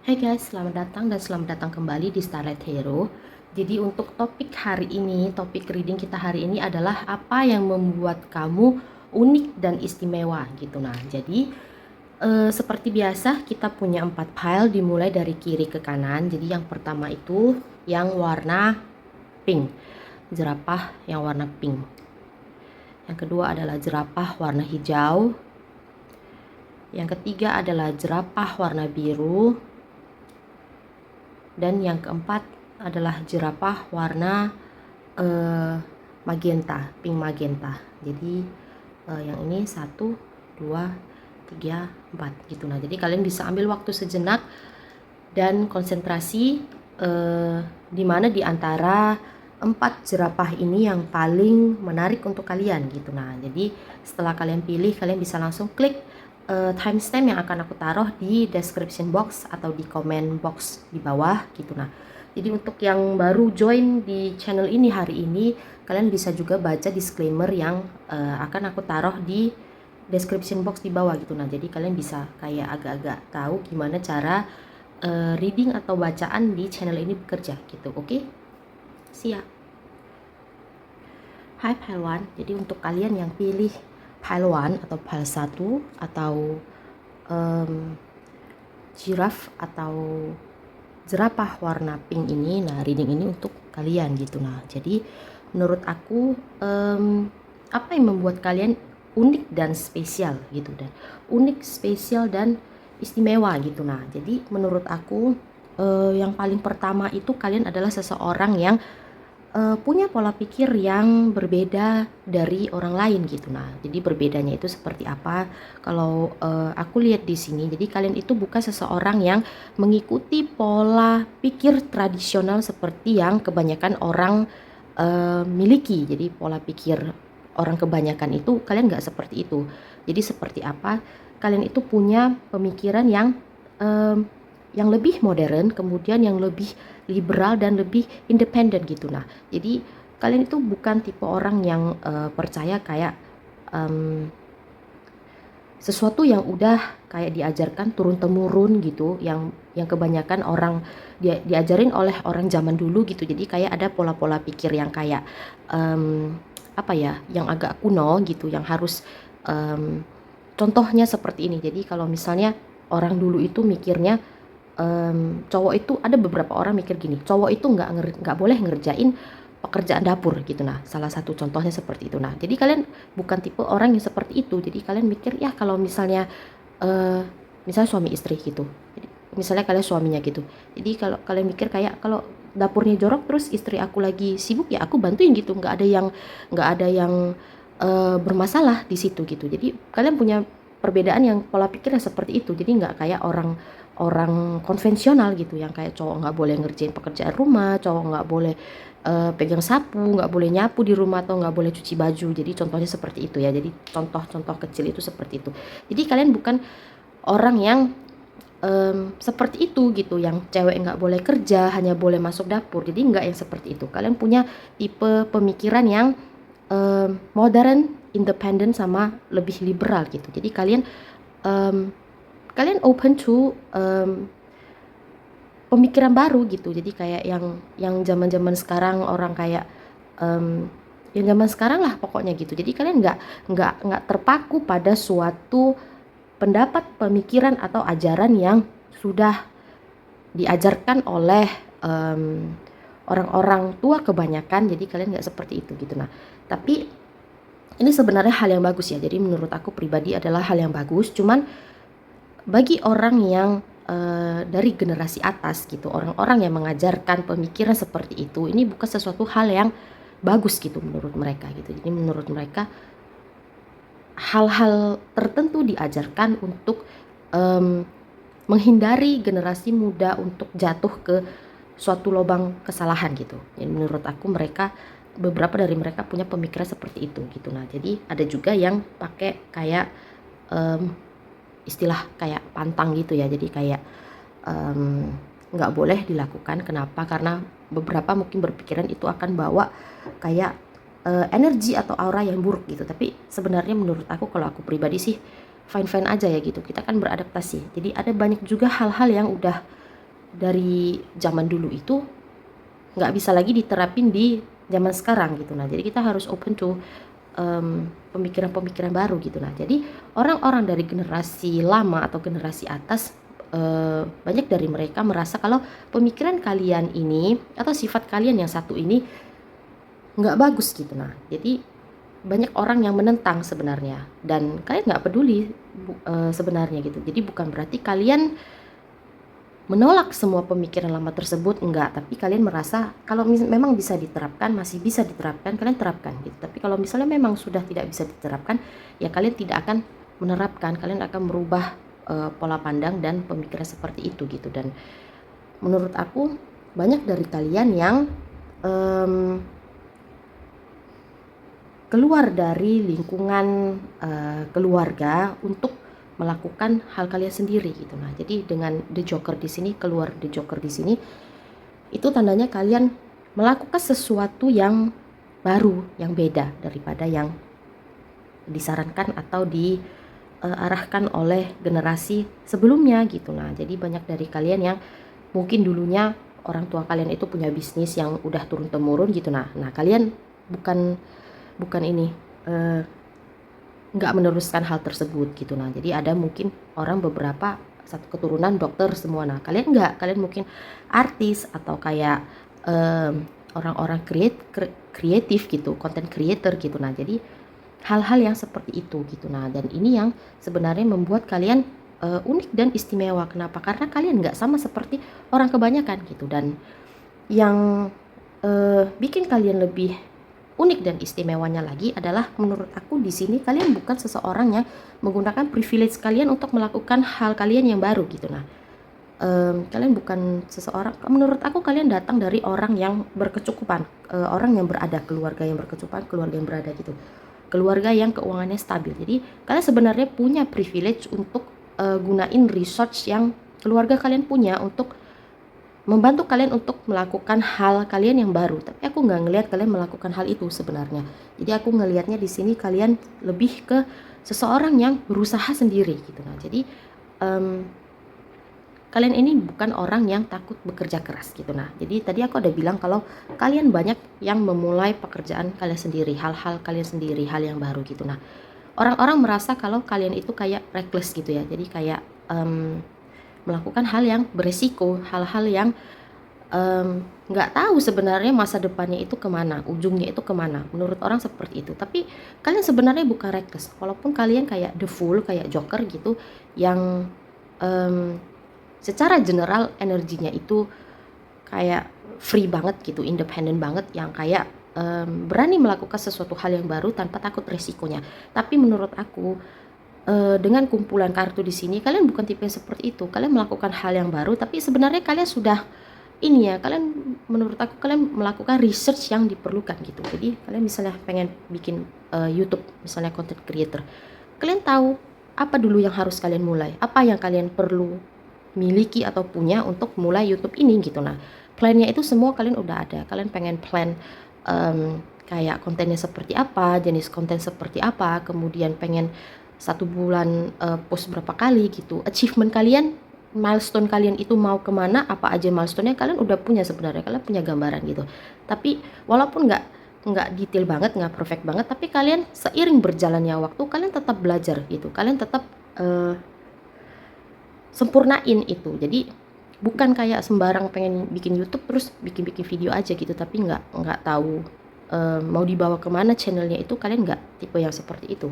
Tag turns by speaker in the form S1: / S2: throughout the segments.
S1: Hai guys, selamat datang dan selamat datang kembali di Starlight Hero. Jadi untuk topik hari ini, topik reading kita hari ini adalah apa yang membuat kamu unik dan istimewa gitu. Nah, jadi seperti biasa kita punya 4 pile dimulai dari kiri ke kanan. Jadi yang pertama itu yang warna pink, jerapah yang warna pink. Yang kedua adalah jerapah warna hijau. Yang ketiga adalah jerapah warna biru. Dan yang keempat adalah jerapah warna magenta, pink magenta. Jadi yang ini 1, 2, 3, 4 gitu. Nah, jadi kalian bisa ambil waktu sejenak dan konsentrasi di mana di antara 4 jerapah ini yang paling menarik untuk kalian gitu. Nah, jadi setelah kalian pilih, kalian bisa langsung klik timestamp yang akan aku taruh di description box atau di comment box di bawah gitu. Nah, jadi untuk yang baru join di channel ini hari ini, kalian bisa juga baca disclaimer yang akan aku taruh di description box di bawah gitu. Nah, jadi kalian bisa kayak agak-agak tahu gimana cara reading atau bacaan di channel ini bekerja gitu. Oke? Siap. Hai Pile 1. Jadi untuk kalian yang pilih pile 1 atau pile 1 atau giraffe atau jerapah warna pink ini, nah reading ini untuk kalian gitu. Nah, jadi menurut aku apa yang membuat kalian unik dan spesial gitu, dan unik, spesial dan istimewa gitu. Nah, jadi menurut aku yang paling pertama itu kalian adalah seseorang yang punya pola pikir yang berbeda dari orang lain gitu. Nah, jadi berbedanya itu seperti apa? Kalau aku lihat di sini, jadi kalian itu bukan seseorang yang mengikuti pola pikir tradisional seperti yang kebanyakan orang miliki. Jadi pola pikir orang kebanyakan itu kalian nggak seperti itu. Jadi seperti apa? Kalian itu punya pemikiran yang lebih modern, kemudian yang lebih liberal dan lebih independen gitu. Nah, jadi kalian itu bukan tipe orang yang percaya kayak sesuatu yang udah kayak diajarkan turun temurun gitu, yang kebanyakan orang diajarin oleh orang zaman dulu gitu. Jadi kayak ada pola-pola pikir yang kayak apa ya, yang agak kuno gitu, yang harus contohnya seperti ini. Jadi kalau misalnya orang dulu itu mikirnya cowok itu, ada beberapa orang mikir gini, cowok itu nggak boleh ngerjain pekerjaan dapur gitu. Nah, salah satu contohnya seperti itu. Nah, jadi kalian bukan tipe orang yang seperti itu. Jadi kalian mikir ya kalau misalnya misalnya suami istri gitu. Jadi misalnya kalian suaminya gitu. Jadi kalau kalian mikir kayak kalau dapurnya jorok terus istri aku lagi sibuk ya aku bantuin gitu. Nggak ada yang bermasalah di situ gitu. Jadi kalian punya perbedaan yang pola pikir yang seperti itu. Jadi nggak kayak orang konvensional gitu, yang kayak cowok nggak boleh ngerjain pekerjaan rumah, cowok nggak boleh pegang sapu, nggak boleh nyapu di rumah, atau nggak boleh cuci baju. Jadi contohnya seperti itu ya. Jadi contoh-contoh kecil itu seperti itu. Jadi kalian bukan orang yang seperti itu gitu, yang cewek nggak boleh kerja, hanya boleh masuk dapur. Jadi nggak yang seperti itu. Kalian punya tipe pemikiran yang modern, independen, sama lebih liberal gitu. Jadi kalian open to pemikiran baru gitu. Jadi kayak yang zaman-zaman sekarang orang kayak yang zaman sekarang lah pokoknya gitu. Jadi kalian nggak terpaku pada suatu pendapat, pemikiran atau ajaran yang sudah diajarkan oleh orang-orang tua kebanyakan. Jadi kalian nggak seperti itu gitu. Nah, tapi ini sebenarnya hal yang bagus ya. Jadi menurut aku pribadi adalah hal yang bagus. Cuman bagi orang yang dari generasi atas gitu, orang-orang yang mengajarkan pemikiran seperti itu, ini bukan sesuatu hal yang bagus gitu menurut mereka gitu. Jadi menurut mereka hal-hal tertentu diajarkan untuk menghindari generasi muda untuk jatuh ke suatu lubang kesalahan gitu. Jadi menurut aku beberapa dari mereka punya pemikiran seperti itu gitu. Nah, jadi ada juga yang pakai kayak istilah kayak pantang gitu ya. Jadi kayak nggak boleh dilakukan. Kenapa? Karena beberapa mungkin berpikiran itu akan bawa kayak energi atau aura yang buruk gitu. Tapi sebenarnya menurut aku, kalau aku pribadi sih fine-fine aja ya gitu. Kita kan beradaptasi. Jadi ada banyak juga hal-hal yang udah dari zaman dulu itu nggak bisa lagi diterapin di zaman sekarang gitu. Nah, jadi kita harus open to pemikiran-pemikiran baru gitu. Nah, jadi orang-orang dari generasi lama atau generasi atas, banyak dari mereka merasa kalau pemikiran kalian ini atau sifat kalian yang satu ini nggak bagus gitu. Nah, jadi banyak orang yang menentang sebenarnya, dan kalian nggak peduli sebenarnya gitu. Jadi bukan berarti kalian menolak semua pemikiran lama tersebut, enggak, tapi kalian merasa kalau memang bisa diterapkan, masih bisa diterapkan, kalian terapkan gitu. Tapi kalau misalnya memang sudah tidak bisa diterapkan, ya kalian tidak akan menerapkan, kalian akan merubah pola pandang dan pemikiran seperti itu gitu. Dan menurut aku banyak dari kalian yang keluar dari lingkungan keluarga untuk melakukan hal kalian sendiri gitu. Nah, jadi dengan the joker di sini, keluar the joker di sini, itu tandanya kalian melakukan sesuatu yang baru, yang beda daripada yang disarankan atau diarahkan oleh generasi sebelumnya gitu. Nah, jadi banyak dari kalian yang mungkin dulunya orang tua kalian itu punya bisnis yang udah turun temurun gitu. Nah, kalian bukan ini nggak meneruskan hal tersebut gitu. Nah, jadi ada mungkin orang beberapa satu keturunan dokter semua. Nah, kalian nggak, kalian mungkin artis atau kayak orang-orang kreatif gitu, content creator gitu. Nah, jadi hal-hal yang seperti itu gitu. Nah, dan ini yang sebenarnya membuat kalian unik dan istimewa. Kenapa? Karena kalian nggak sama seperti orang kebanyakan gitu. Dan yang bikin kalian lebih unik dan istimewanya lagi adalah menurut aku di sini kalian bukan seseorang yang menggunakan privilege kalian untuk melakukan hal kalian yang baru gitu. Nah, kalian bukan seseorang, menurut aku kalian datang dari orang yang berkecukupan, orang yang berada, keluarga yang berkecukupan, keluarga yang berada gitu, keluarga yang keuangannya stabil. Jadi kalian sebenarnya punya privilege untuk gunain resource yang keluarga kalian punya untuk membantu kalian untuk melakukan hal kalian yang baru. Tapi aku nggak ngelihat kalian melakukan hal itu sebenarnya. Jadi aku ngelihatnya di sini kalian lebih ke seseorang yang berusaha sendiri gitu. Nah, jadi kalian ini bukan orang yang takut bekerja keras gitu. Nah, jadi tadi aku ada bilang kalau kalian banyak yang memulai pekerjaan kalian sendiri, hal-hal kalian sendiri, hal yang baru gitu. Nah, orang-orang merasa kalau kalian itu kayak reckless gitu ya. Jadi kayak melakukan hal yang beresiko, hal-hal yang nggak tahu sebenarnya masa depannya itu kemana, ujungnya itu kemana. Menurut orang seperti itu. Tapi kalian sebenarnya bukan reckless. Walaupun kalian kayak the fool, kayak joker gitu, yang secara general energinya itu kayak free banget gitu, independen banget, yang kayak berani melakukan sesuatu hal yang baru tanpa takut resikonya. Tapi menurut aku dengan kumpulan kartu di sini kalian bukan tipe yang seperti itu. Kalian melakukan hal yang baru, tapi sebenarnya kalian sudah ini ya, kalian menurut aku kalian melakukan research yang diperlukan gitu. Jadi kalian misalnya pengen bikin YouTube, misalnya content creator, kalian tahu apa dulu yang harus kalian mulai, apa yang kalian perlu miliki atau punya untuk mulai YouTube ini gitu. Nah, plannya itu semua kalian udah ada. Kalian pengen plan kayak kontennya seperti apa, jenis konten seperti apa, kemudian pengen 1 bulan post berapa kali gitu, achievement kalian, milestone kalian itu mau kemana, apa aja milestone-nya kalian udah punya sebenarnya, kalian punya gambaran gitu. Tapi walaupun nggak detail banget, nggak perfect banget, tapi kalian seiring berjalannya waktu kalian tetap belajar gitu, kalian tetap sempurnain itu. Jadi bukan kayak sembarang pengen bikin YouTube terus bikin video aja gitu, tapi nggak tahu mau dibawa kemana channelnya itu. Kalian nggak tipe yang seperti itu.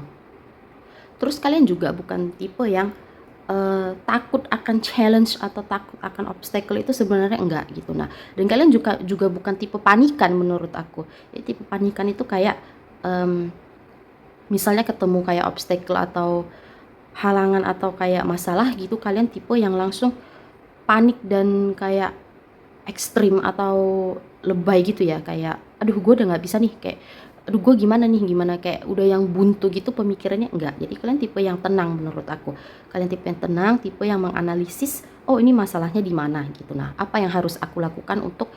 S1: Terus kalian juga bukan tipe yang takut akan challenge atau takut akan obstacle, itu sebenarnya enggak gitu. Nah, dan kalian juga bukan tipe panikan menurut aku. Ya, tipe panikan itu kayak misalnya ketemu kayak obstacle atau halangan atau kayak masalah gitu, kalian tipe yang langsung panik dan kayak ekstrim atau lebay gitu ya, kayak aduh gue udah nggak bisa nih, kayak aduh gue gimana kayak udah yang buntu gitu pemikirannya. Enggak, jadi kalian tipe yang tenang menurut aku. Kalian tipe yang tenang, tipe yang menganalisis, oh ini masalahnya di mana gitu. Nah, apa yang harus aku lakukan untuk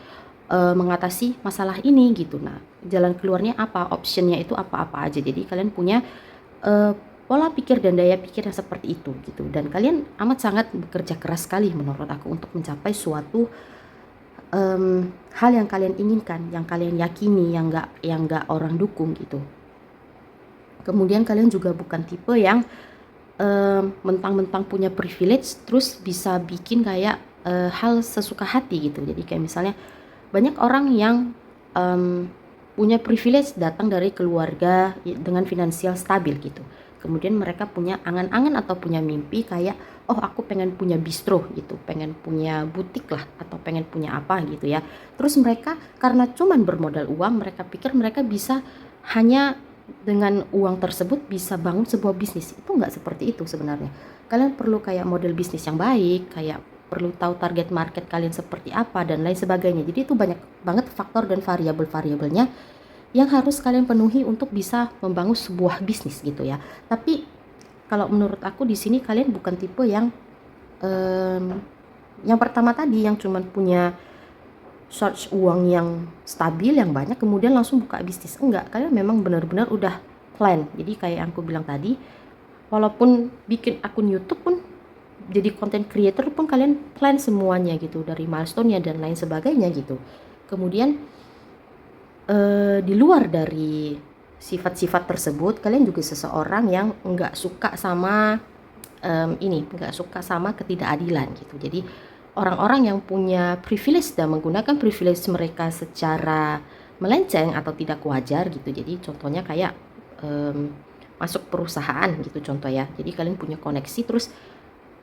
S1: mengatasi masalah ini gitu. Nah, jalan keluarnya apa, optionnya itu apa-apa aja. Jadi kalian punya pola pikir dan daya pikir yang seperti itu gitu, dan kalian amat sangat bekerja keras sekali menurut aku untuk mencapai suatu hal yang kalian inginkan, yang kalian yakini, yang nggak orang dukung gitu. Kemudian kalian juga bukan tipe yang mentang-mentang punya privilege terus bisa bikin kayak hal sesuka hati gitu. Jadi kayak misalnya banyak orang yang punya privilege datang dari keluarga dengan finansial stabil gitu. Kemudian mereka punya angan-angan atau punya mimpi kayak, oh aku pengen punya bistro gitu, pengen punya butik lah, atau pengen punya apa gitu ya. Terus mereka karena cuman bermodal uang, mereka pikir mereka bisa hanya dengan uang tersebut bisa bangun sebuah bisnis. Itu nggak seperti itu sebenarnya. Kalian perlu kayak model bisnis yang baik, kayak perlu tahu target market kalian seperti apa dan lain sebagainya. Jadi itu banyak banget faktor dan variabel-variabelnya yang harus kalian penuhi untuk bisa membangun sebuah bisnis gitu ya. Tapi kalau menurut aku di sini kalian bukan tipe yang pertama tadi yang cuman punya source uang yang stabil, yang banyak, kemudian langsung buka bisnis. Enggak, kalian memang benar-benar udah plan. Jadi kayak yang aku bilang tadi, walaupun bikin akun YouTube pun, jadi content creator pun kalian plan semuanya gitu, dari milestone-nya dan lain sebagainya gitu. Kemudian di luar dari sifat-sifat tersebut, kalian juga seseorang yang nggak suka sama nggak suka sama ketidakadilan gitu. Jadi orang-orang yang punya privilege dan menggunakan privilege mereka secara melenceng atau tidak wajar gitu. Jadi contohnya kayak masuk perusahaan gitu contoh ya. Jadi kalian punya koneksi terus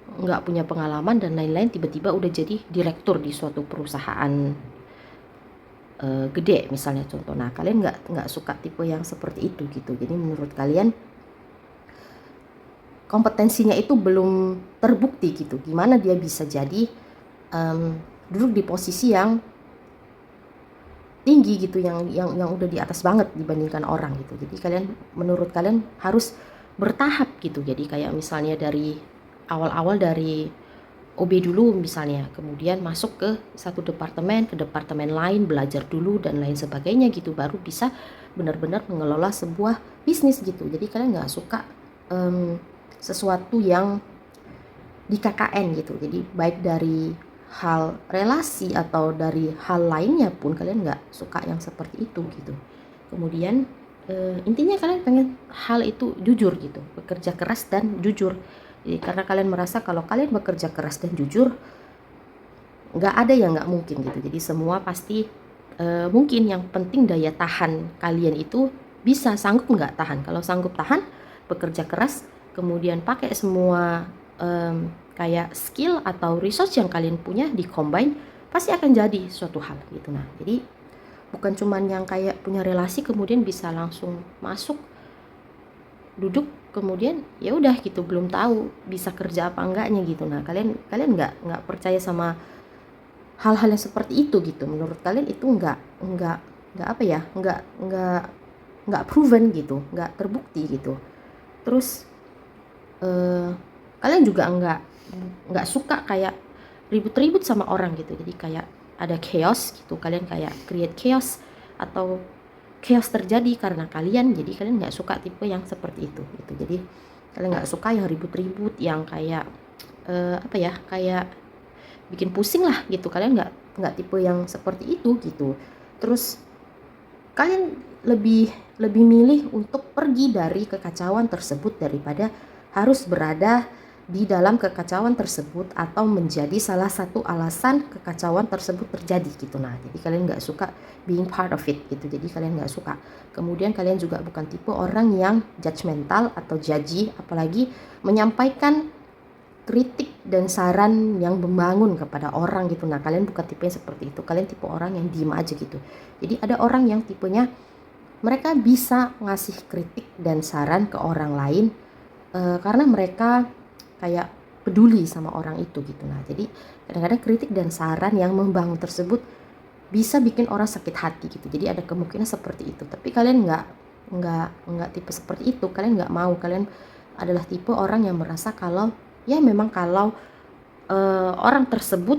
S1: nggak punya pengalaman dan lain-lain, tiba-tiba udah jadi direktur di suatu perusahaan gede misalnya contoh. Nah kalian nggak suka tipe yang seperti itu gitu. Jadi menurut kalian kompetensinya itu belum terbukti gitu. Gimana dia bisa jadi duduk di posisi yang tinggi gitu, yang udah di atas banget dibandingkan orang gitu. Jadi kalian, menurut kalian harus bertahap gitu. Jadi kayak misalnya dari awal-awal dari OB dulu misalnya, kemudian masuk ke satu departemen, ke departemen lain, belajar dulu dan lain sebagainya gitu, baru bisa benar-benar mengelola sebuah bisnis gitu. Jadi kalian nggak suka sesuatu yang di KKN gitu. Jadi baik dari hal relasi atau dari hal lainnya pun kalian nggak suka yang seperti itu gitu. Kemudian intinya kalian pengen hal itu jujur gitu, bekerja keras dan jujur. Jadi karena kalian merasa kalau kalian bekerja keras dan jujur, nggak ada yang nggak mungkin gitu. Jadi semua pasti mungkin. Yang penting daya tahan kalian itu bisa sanggup nggak tahan. Kalau sanggup tahan, bekerja keras, kemudian pakai semua kayak skill atau resource yang kalian punya di combine, pasti akan jadi suatu hal gitu. Nah jadi bukan cuman yang kayak punya relasi kemudian bisa langsung masuk duduk kemudian ya udah gitu, belum tahu bisa kerja apa enggaknya gitu. Nah kalian nggak percaya sama hal-hal yang seperti itu gitu. Menurut kalian itu nggak apa ya, nggak proven gitu, nggak terbukti gitu. Terus kalian juga nggak suka kayak ribut-ribut sama orang gitu. Jadi kayak ada chaos gitu, kalian kayak create chaos atau chaos terjadi karena kalian. Jadi kalian nggak suka tipe yang seperti itu gitu. Jadi kalian nggak suka yang ribut-ribut, yang kayak apa ya, kayak bikin pusing lah gitu. Kalian nggak tipe yang seperti itu gitu. Terus kalian lebih milih untuk pergi dari kekacauan tersebut daripada harus berada di dalam kekacauan tersebut atau menjadi salah satu alasan kekacauan tersebut terjadi gitu. Nah jadi kalian nggak suka being part of it gitu. Jadi kalian nggak suka. Kemudian kalian juga bukan tipe orang yang judgmental atau judgy, apalagi menyampaikan kritik dan saran yang membangun kepada orang gitu. Nah kalian bukan tipe yang seperti itu. Kalian tipe orang yang diem aja gitu. Jadi ada orang yang tipenya mereka bisa ngasih kritik dan saran ke orang lain karena mereka kayak peduli sama orang itu gitu. Nah jadi kadang-kadang kritik dan saran yang membangun tersebut bisa bikin orang sakit hati gitu. Jadi ada kemungkinan seperti itu. Tapi kalian nggak tipe seperti itu. Kalian nggak mau. Kalian adalah tipe orang yang merasa kalau ya memang kalau orang tersebut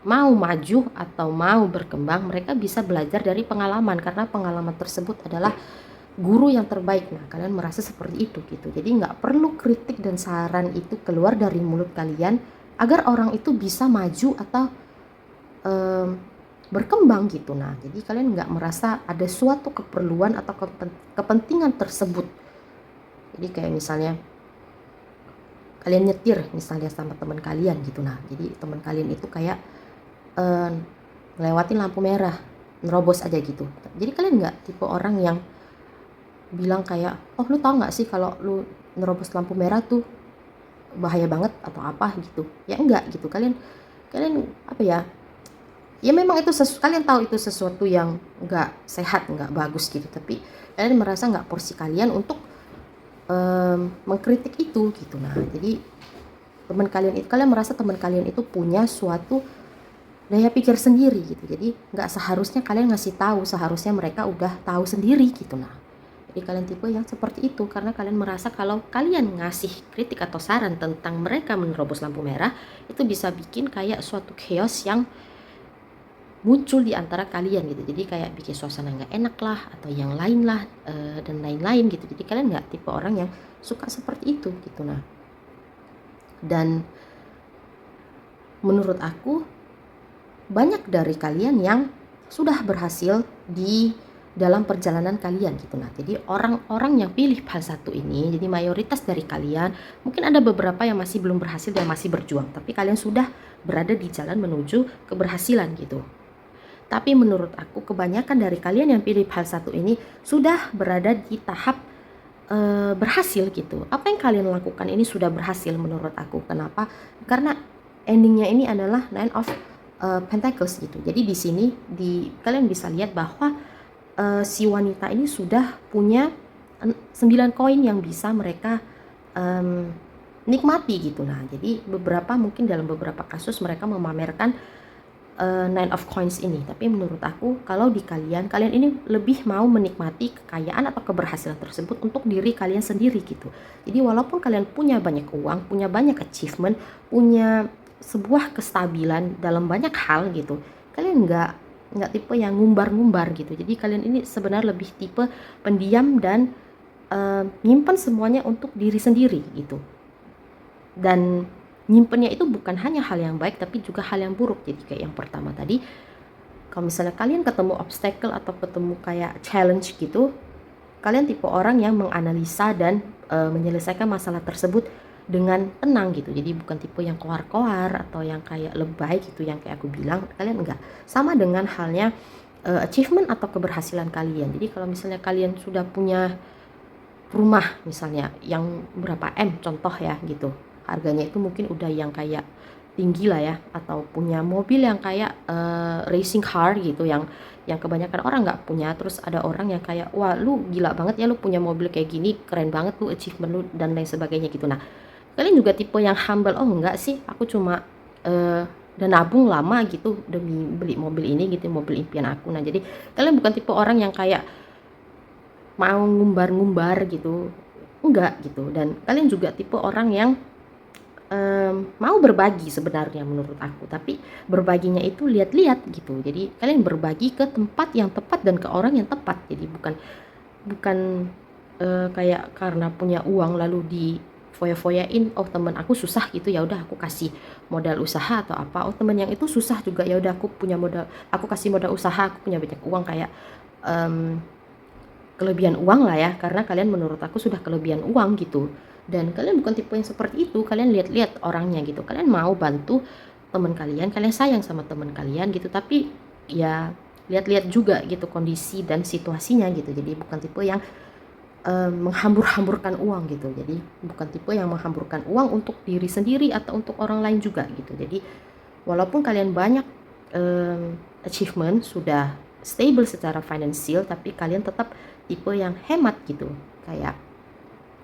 S1: mau maju atau mau berkembang, mereka bisa belajar dari pengalaman, karena pengalaman tersebut adalah guru yang terbaik. Nah, kalian merasa seperti itu gitu. Jadi nggak perlu kritik dan saran itu keluar dari mulut kalian agar orang itu bisa maju atau berkembang gitu. Nah, jadi kalian nggak merasa ada suatu keperluan atau kepentingan tersebut. Jadi kayak misalnya kalian nyetir misalnya sama teman kalian gitu. Nah, jadi teman kalian itu kayak ngelewatin lampu merah, nerobos aja gitu. Jadi kalian nggak tipe orang yang bilang kayak, oh lu tau nggak sih kalau lu nerobos lampu merah tuh bahaya banget atau apa gitu. Ya enggak gitu. Kalian apa ya, ya memang itu kalian tahu itu sesuatu yang nggak sehat, nggak bagus gitu, tapi kalian merasa nggak porsi kalian untuk mengkritik itu gitu. Nah, jadi kalian merasa teman kalian itu punya suatu daya pikir sendiri gitu, jadi nggak seharusnya kalian ngasih tahu, seharusnya mereka udah tahu sendiri gitu. Nah, jadi kalian tipe yang seperti itu karena kalian merasa kalau kalian ngasih kritik atau saran tentang mereka menerobos lampu merah itu bisa bikin kayak suatu chaos yang muncul di antara kalian gitu. Jadi kayak bikin suasana nggak enak lah atau yang lain lah dan lain-lain gitu. Jadi kalian nggak tipe orang yang suka seperti itu gitu. Nah, dan menurut aku banyak dari kalian yang sudah berhasil di dalam perjalanan kalian gitu. Nah, jadi orang-orang yang pilih PAL 1 ini, jadi mayoritas dari kalian, mungkin ada beberapa yang masih belum berhasil dan masih berjuang, tapi kalian sudah berada di jalan menuju keberhasilan gitu. Tapi menurut aku kebanyakan dari kalian yang pilih PAL 1 ini sudah berada di tahap berhasil gitu. Apa yang kalian lakukan ini sudah berhasil menurut aku. Kenapa? Karena endingnya ini adalah Nine of Pentacles gitu. Jadi di sini kalian bisa lihat bahwa si wanita ini sudah punya 9 koin yang bisa mereka nikmati gitu. Nah, jadi mungkin dalam beberapa kasus mereka memamerkan Nine of Coins ini, tapi menurut aku kalau di kalian ini lebih mau menikmati kekayaan atau keberhasilan tersebut untuk diri kalian sendiri gitu. Jadi walaupun kalian punya banyak uang, punya banyak achievement, punya sebuah kestabilan dalam banyak hal gitu, kalian nggak tipe yang ngumbar-ngumbar gitu. Jadi kalian ini sebenarnya lebih tipe pendiam dan nyimpen semuanya untuk diri sendiri gitu. Dan nyimpennya itu bukan hanya hal yang baik tapi juga hal yang buruk. Jadi kayak yang pertama tadi, kalau misalnya kalian ketemu obstacle atau ketemu kayak challenge gitu, kalian tipe orang yang menganalisa dan menyelesaikan masalah tersebut dengan tenang gitu. Jadi bukan tipe yang koar-koar atau yang kayak lebay gitu, yang kayak aku bilang. Kalian enggak. Sama dengan halnya achievement atau keberhasilan kalian. Jadi kalau misalnya kalian sudah punya rumah misalnya yang berapa M contoh ya gitu, harganya itu mungkin udah yang kayak tinggi lah ya, atau punya mobil yang kayak racing car gitu, yang kebanyakan orang nggak punya. Terus ada orang yang kayak, wah lu gila banget ya lu punya mobil kayak gini, keren banget lu achievement lu dan lain sebagainya gitu. Nah, kalian juga tipe yang humble, oh enggak sih aku cuma dan nabung lama gitu demi beli mobil ini gitu, mobil impian aku. Nah, jadi kalian bukan tipe orang yang kayak mau ngumbar-ngumbar gitu, enggak gitu. Dan kalian juga tipe orang yang mau berbagi sebenarnya menurut aku, tapi berbaginya itu lihat-lihat gitu. Jadi kalian berbagi ke tempat yang tepat dan ke orang yang tepat. Jadi bukan kayak karena punya uang lalu di foya-foyain, oh temen aku susah gitu ya udah aku kasih modal usaha atau apa. Oh temen yang itu susah juga ya udah aku punya modal, aku kasih modal usaha, aku punya banyak uang, kayak kelebihan uang lah ya, karena kalian menurut aku sudah kelebihan uang gitu. Dan kalian bukan tipe yang seperti itu. Kalian lihat-lihat orangnya gitu, kalian mau bantu teman kalian sayang sama teman kalian gitu, tapi ya lihat-lihat juga gitu kondisi dan situasinya gitu. Jadi bukan tipe yang menghambur-hamburkan uang gitu. Jadi bukan tipe yang menghamburkan uang untuk diri sendiri atau untuk orang lain juga gitu. Jadi walaupun kalian banyak achievement, sudah stable secara finansial, tapi kalian tetap tipe yang hemat gitu, kayak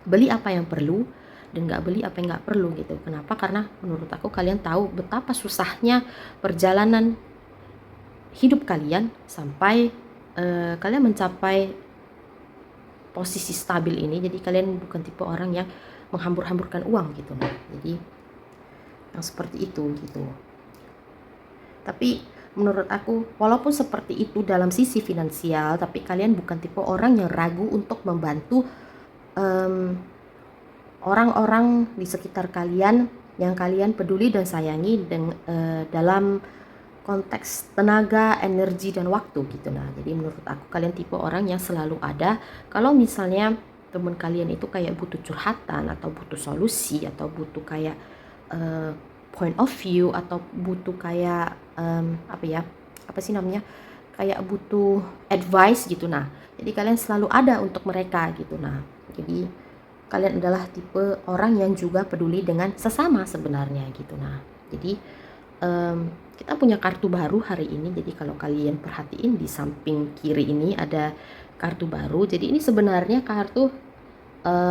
S1: beli apa yang perlu dan nggak beli apa yang nggak perlu gitu. Kenapa? Karena menurut aku kalian tahu betapa susahnya perjalanan hidup kalian sampai kalian mencapai posisi stabil ini. Jadi kalian bukan tipe orang yang menghambur-hamburkan uang gitu. Nah, jadi yang seperti itu gitu. Tapi menurut aku walaupun seperti itu dalam sisi finansial, tapi kalian bukan tipe orang yang ragu untuk membantu um, orang-orang di sekitar kalian yang kalian peduli dan sayangi dalam konteks tenaga, energi, dan waktu gitu. Nah, jadi menurut aku kalian tipe orang yang selalu ada. Kalau misalnya teman kalian itu kayak butuh curhatan atau butuh solusi atau butuh kayak point of view atau butuh kayak apa sih namanya, kayak butuh advice gitu. Nah, jadi kalian selalu ada untuk mereka gitu. Nah, jadi kalian adalah tipe orang yang juga peduli dengan sesama sebenarnya gitu. Nah, jadi kita punya kartu baru hari ini. Jadi kalau kalian perhatiin di samping kiri ini ada kartu baru. Jadi ini sebenarnya kartu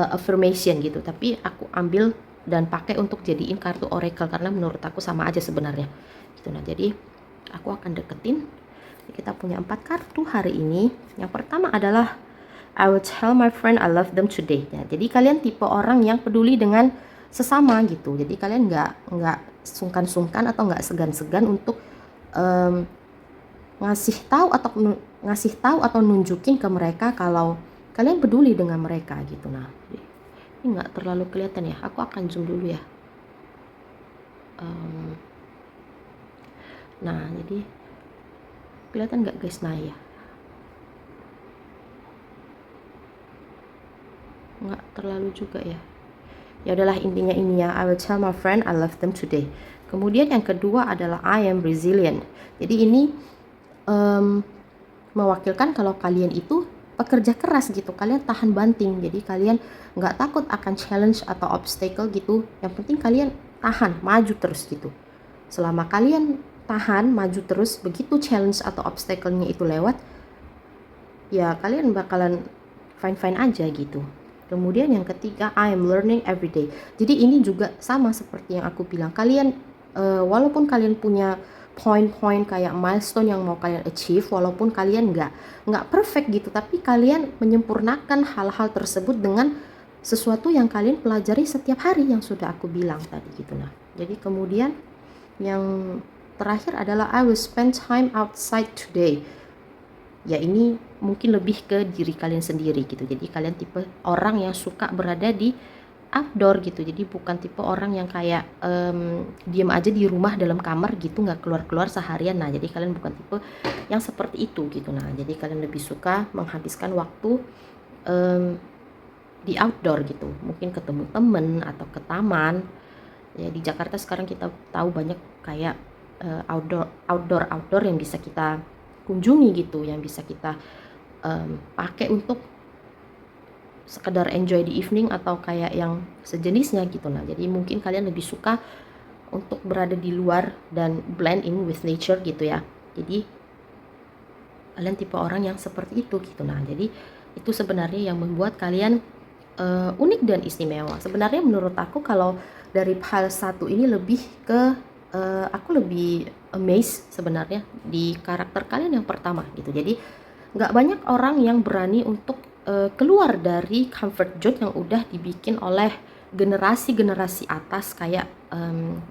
S1: affirmation gitu, tapi aku ambil dan pakai untuk jadiin kartu oracle karena menurut aku sama aja sebenarnya gitu. Nah, jadi aku akan deketin. Kita punya 4 kartu hari ini. Yang pertama adalah I will tell my friend I love them today. Ya, jadi kalian tipe orang yang peduli dengan sesama gitu. Jadi kalian nggak sungkan-sungkan atau nggak segan-segan untuk ngasih tahu atau nunjukin ke mereka kalau kalian peduli dengan mereka gitu. Nah, ini nggak terlalu kelihatan ya. Aku akan zoom dulu ya. Nah, jadi kelihatan nggak guys? Nah ya, nggak terlalu juga ya. Ya udahlah, intinya ini ya, I will tell my friend I love them today. Kemudian yang kedua adalah I am resilient. Jadi ini mewakilkan kalau kalian itu pekerja keras gitu, kalian tahan banting. Jadi kalian nggak takut akan challenge atau obstacle gitu. Yang penting kalian tahan, maju terus gitu. Selama kalian tahan, maju terus, begitu challenge atau obstacle-nya itu lewat, ya kalian bakalan fine-fine aja gitu. Kemudian yang ketiga, I am learning every day. Jadi ini juga sama seperti yang aku bilang. Kalian walaupun kalian punya poin-poin kayak milestone yang mau kalian achieve, walaupun kalian nggak perfect gitu, tapi kalian menyempurnakan hal-hal tersebut dengan sesuatu yang kalian pelajari setiap hari yang sudah aku bilang tadi gitu. Nah, jadi kemudian yang terakhir adalah I will spend time outside today. Ya ini mungkin lebih ke diri kalian sendiri gitu. Jadi kalian tipe orang yang suka berada di outdoor gitu. Jadi bukan tipe orang yang kayak diam aja di rumah dalam kamar gitu, nggak keluar-keluar seharian. Nah, jadi kalian bukan tipe yang seperti itu gitu. Nah, jadi kalian lebih suka menghabiskan waktu di outdoor gitu. Mungkin ketemu temen atau ke taman. Ya di Jakarta sekarang kita tahu banyak kayak outdoor yang bisa kita kunjungi gitu, yang bisa kita pakai untuk sekedar enjoy di evening atau kayak yang sejenisnya gitu. Nah, jadi mungkin kalian lebih suka untuk berada di luar dan blend in with nature gitu ya. Jadi kalian tipe orang yang seperti itu gitu. Nah, jadi itu sebenarnya yang membuat kalian unik dan istimewa. Sebenarnya menurut aku kalau dari hal satu ini lebih ke aku lebih amazed sebenarnya di karakter kalian yang pertama gitu. Jadi nggak banyak orang yang berani untuk keluar dari comfort zone yang udah dibikin oleh generasi-generasi atas kayak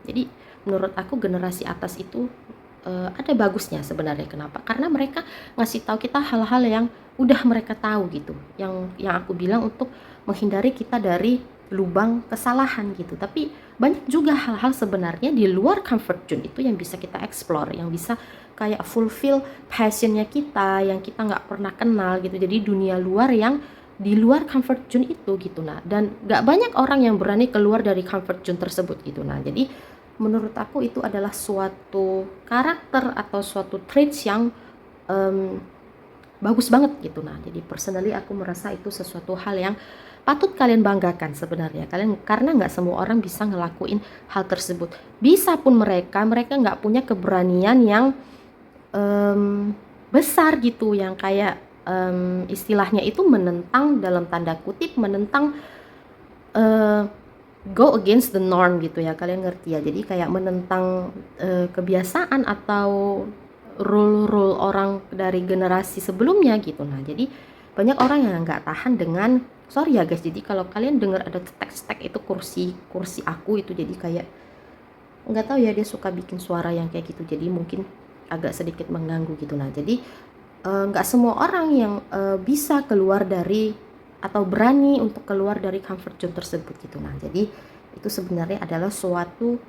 S1: jadi menurut aku generasi atas itu ada bagusnya sebenarnya. Kenapa? Karena mereka ngasih tahu kita hal-hal yang udah mereka tahu gitu. Yang aku bilang untuk menghindari kita dari lubang kesalahan gitu. Tapi banyak juga hal-hal sebenarnya di luar comfort zone itu yang bisa kita explore, yang bisa kayak fulfill passionnya kita, yang kita nggak pernah kenal gitu. Jadi dunia luar yang di luar comfort zone itu gitu. Nah, dan nggak banyak orang yang berani keluar dari comfort zone tersebut gitu. Nah, jadi menurut aku itu adalah suatu karakter atau suatu traits yang bagus banget gitu. Nah, jadi personally aku merasa itu sesuatu hal yang patut kalian banggakan sebenarnya. Kalian, karena nggak semua orang bisa ngelakuin hal tersebut. Bisa pun mereka nggak punya keberanian yang besar gitu, yang kayak istilahnya itu menentang, dalam tanda kutip menentang, go against the norm gitu ya, kalian ngerti ya. Jadi kayak menentang kebiasaan atau rule orang dari generasi sebelumnya gitu. Nah, jadi banyak orang yang nggak tahan dengan, sorry ya guys, jadi kalau kalian dengar ada tek-tek itu kursi aku itu, jadi kayak nggak tahu ya, dia suka bikin suara yang kayak gitu. Jadi mungkin agak sedikit mengganggu gitu. Nah, jadi nggak semua orang yang bisa keluar dari atau berani untuk keluar dari comfort zone tersebut gitu. Nah, jadi itu sebenarnya adalah suatu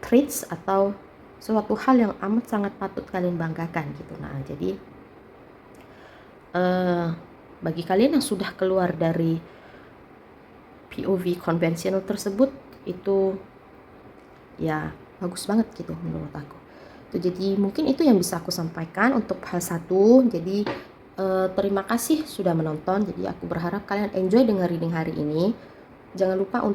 S1: traits atau suatu hal yang amat sangat patut kalian banggakan gitu. Nah, jadi bagi kalian yang sudah keluar dari POV konvensional tersebut, itu ya bagus banget gitu menurut aku. Jadi mungkin itu yang bisa aku sampaikan untuk hal satu. Jadi terima kasih sudah menonton. Jadi aku berharap kalian enjoy dengan reading hari ini. Jangan lupa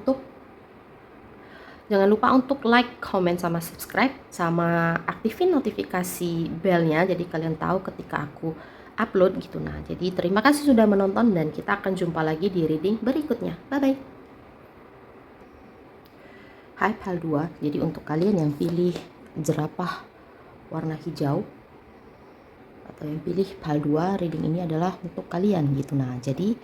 S1: untuk like, comment, sama subscribe, sama aktifin notifikasi belnya, jadi kalian tahu ketika aku upload gitu. Nah, jadi terima kasih sudah menonton dan kita akan jumpa lagi di reading berikutnya. Bye bye. Hai PAL 2, jadi untuk kalian yang pilih jerapah warna hijau atau yang pilih PAL 2, reading ini adalah untuk kalian gitu. Nah, jadi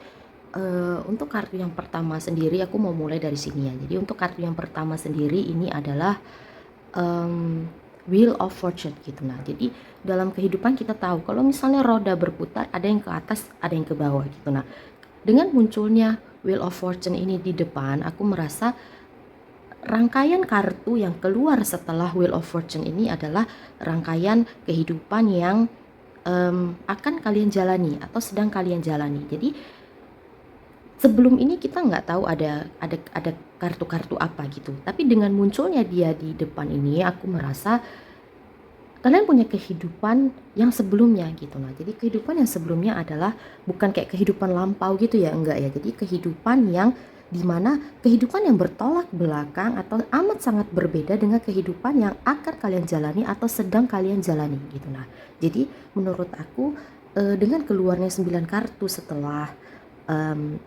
S1: untuk kartu yang pertama sendiri aku mau mulai dari sini ya. Jadi untuk kartu yang pertama sendiri ini adalah Wheel of Fortune gitu. Nah, jadi dalam kehidupan kita tahu kalau misalnya roda berputar, ada yang ke atas, ada yang ke bawah gitu. Nah, dengan munculnya Wheel of Fortune ini di depan, aku merasa rangkaian kartu yang keluar setelah Wheel of Fortune ini adalah rangkaian kehidupan yang akan kalian jalani atau sedang kalian jalani. Jadi sebelum ini kita nggak tahu ada kartu-kartu apa gitu. Tapi dengan munculnya dia di depan ini, aku merasa kalian punya kehidupan yang sebelumnya gitu. Nah, jadi kehidupan yang sebelumnya adalah bukan kayak kehidupan lampau gitu ya, enggak ya. Jadi kehidupan yang dimana kehidupan yang bertolak belakang atau amat sangat berbeda dengan kehidupan yang akan kalian jalani atau sedang kalian jalani gitu. Nah, jadi menurut aku dengan keluarnya 9 kartu setelah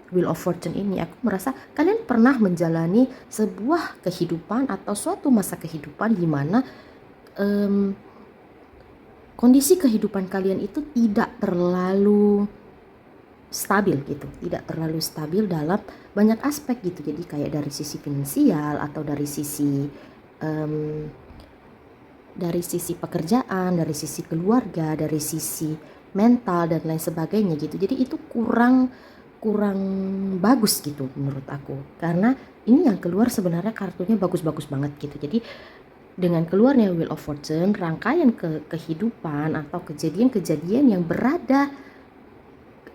S1: Wheel of Fortune ini, aku merasa kalian pernah menjalani sebuah kehidupan atau suatu masa kehidupan di mana kondisi kehidupan kalian itu tidak terlalu stabil gitu, tidak terlalu stabil dalam banyak aspek gitu. Jadi kayak dari sisi finansial atau dari sisi pekerjaan, dari sisi keluarga, dari sisi mental dan lain sebagainya gitu. Jadi itu kurang bagus gitu menurut aku, karena ini yang keluar sebenarnya kartunya bagus-bagus banget gitu. Jadi dengan keluarnya Wheel of Fortune, rangkaian kehidupan atau kejadian-kejadian yang berada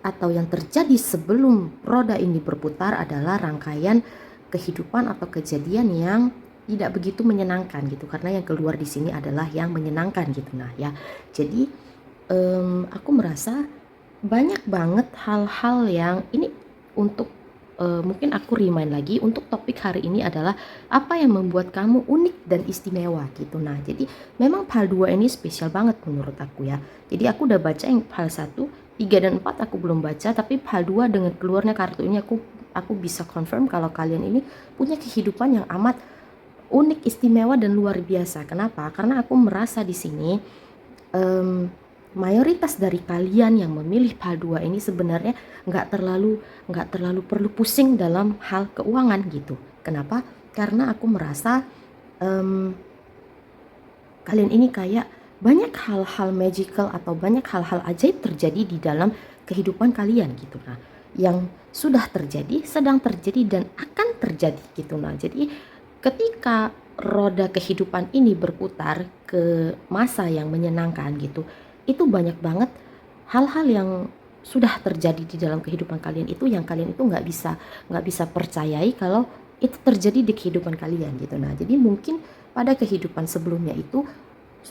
S1: atau yang terjadi sebelum roda ini berputar adalah rangkaian kehidupan atau kejadian yang tidak begitu menyenangkan gitu, karena yang keluar di sini adalah yang menyenangkan gitu. Nah ya, jadi aku merasa banyak banget hal-hal yang ini untuk mungkin aku remind lagi untuk topik hari ini adalah apa yang membuat kamu unik dan istimewa gitu. Nah, jadi memang PAL 2 ini spesial banget menurut aku ya. Jadi aku udah baca yang PAL 1, 3 dan 4 aku belum baca, tapi PAL 2 dengan keluarnya kartu ini aku bisa confirm kalau kalian ini punya kehidupan yang amat unik, istimewa dan luar biasa. Kenapa? Karena aku merasa di sini mayoritas dari kalian yang memilih PAL 2 ini sebenarnya nggak terlalu perlu pusing dalam hal keuangan gitu. Kenapa? Karena aku merasa kalian ini kayak banyak hal-hal magical atau banyak hal-hal ajaib terjadi di dalam kehidupan kalian gitu. Nah, yang sudah terjadi, sedang terjadi dan akan terjadi gitu. Nah, jadi ketika roda kehidupan ini berputar ke masa yang menyenangkan gitu, itu banyak banget hal-hal yang sudah terjadi di dalam kehidupan kalian itu yang kalian itu nggak bisa percayai kalau itu terjadi di kehidupan kalian gitu. Nah, jadi mungkin pada kehidupan sebelumnya itu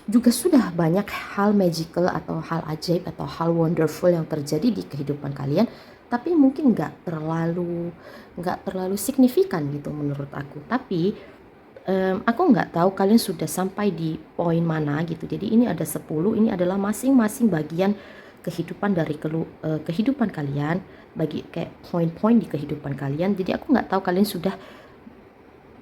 S1: juga sudah banyak hal magical atau hal ajaib atau hal wonderful yang terjadi di kehidupan kalian, tapi mungkin nggak terlalu signifikan gitu menurut aku. Tapi aku nggak tahu kalian sudah sampai di poin mana gitu. Jadi ini ada 10, ini adalah masing-masing bagian kehidupan dari kehidupan kalian, bagi kayak poin-poin di kehidupan kalian. Jadi aku nggak tahu kalian sudah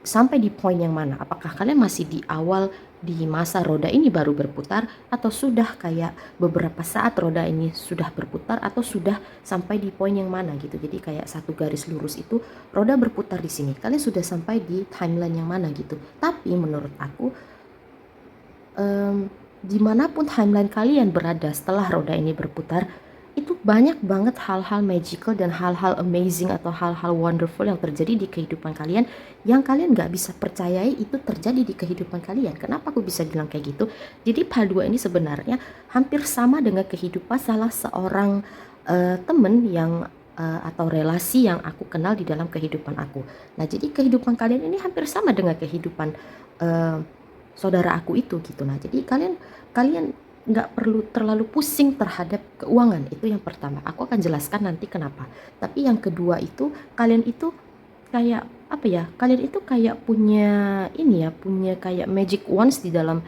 S1: sampai di poin yang mana. Apakah kalian masih di awal di masa roda ini baru berputar, atau sudah kayak beberapa saat roda ini sudah berputar, atau sudah sampai di poin yang mana gitu. Jadi kayak satu garis lurus itu roda berputar di sini. Kalian sudah sampai di timeline yang mana gitu. Tapi menurut aku dimanapun timeline kalian berada setelah roda ini berputar, itu banyak banget hal-hal magical dan hal-hal amazing atau hal-hal wonderful yang terjadi di kehidupan kalian yang kalian nggak bisa percayai itu terjadi di kehidupan kalian. Kenapa aku bisa bilang kayak gitu? Jadi Padua ini sebenarnya hampir sama dengan kehidupan salah seorang temen yang atau relasi yang aku kenal di dalam kehidupan aku. Nah, jadi kehidupan kalian ini hampir sama dengan kehidupan uh, saudara aku itu gitu. Nah, jadi kalian kalian nggak perlu terlalu pusing terhadap keuangan, itu yang pertama. Aku akan jelaskan nanti kenapa. Tapi yang kedua itu, kalian itu kayak apa ya, kalian itu kayak punya ini ya, punya kayak magic wands di dalam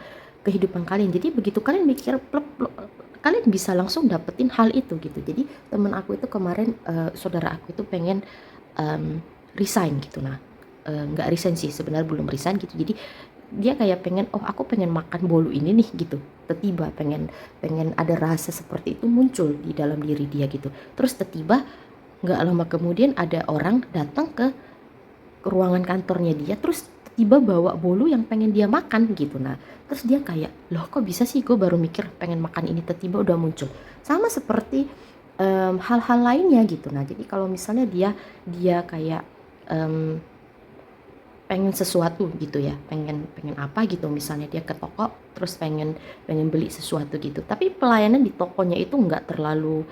S1: kehidupan kalian. Jadi begitu kalian mikir plop, plop, kalian bisa langsung dapetin hal itu gitu. Jadi temen aku itu kemarin, saudara aku itu pengen resign gitu. Nah, nggak resign sih sebenarnya, belum resign gitu. Jadi dia kayak pengen, oh aku pengen makan bolu ini nih gitu, tiba-tiba pengen pengen ada rasa seperti itu muncul di dalam diri dia gitu. Terus tiba-tiba nggak lama kemudian ada orang datang ke ruangan kantornya dia, terus tiba bawa bolu yang pengen dia makan gitu. Nah, terus dia kayak, loh kok bisa sih, gue baru mikir pengen makan ini tiba-tiba udah muncul. Sama seperti hal-hal lainnya gitu. Nah, jadi kalau misalnya dia dia kayak pengen sesuatu gitu ya, pengen pengen apa gitu, misalnya dia ke toko terus pengen pengen beli sesuatu gitu, tapi pelayanan di tokonya itu nggak terlalu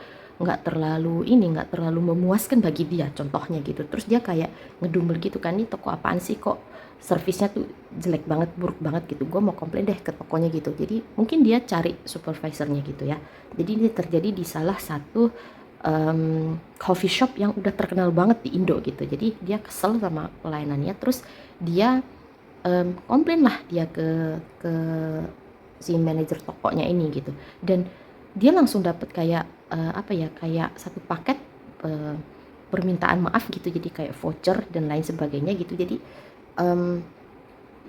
S1: memuaskan bagi dia contohnya gitu. Terus dia kayak ngedumel gitu kan, nih toko apaan sih, kok servisnya tuh jelek banget, buruk banget gitu, gue mau komplain deh ke tokonya gitu. Jadi mungkin dia cari supervisornya gitu ya. Jadi ini terjadi di salah satu coffee shop yang udah terkenal banget di Indo gitu. Jadi dia kesel sama pelayanannya, terus dia komplain lah dia ke si manajer tokonya ini gitu. Dan dia langsung dapat kayak apa ya, kayak satu paket permintaan maaf gitu, jadi kayak voucher dan lain sebagainya gitu. Jadi um,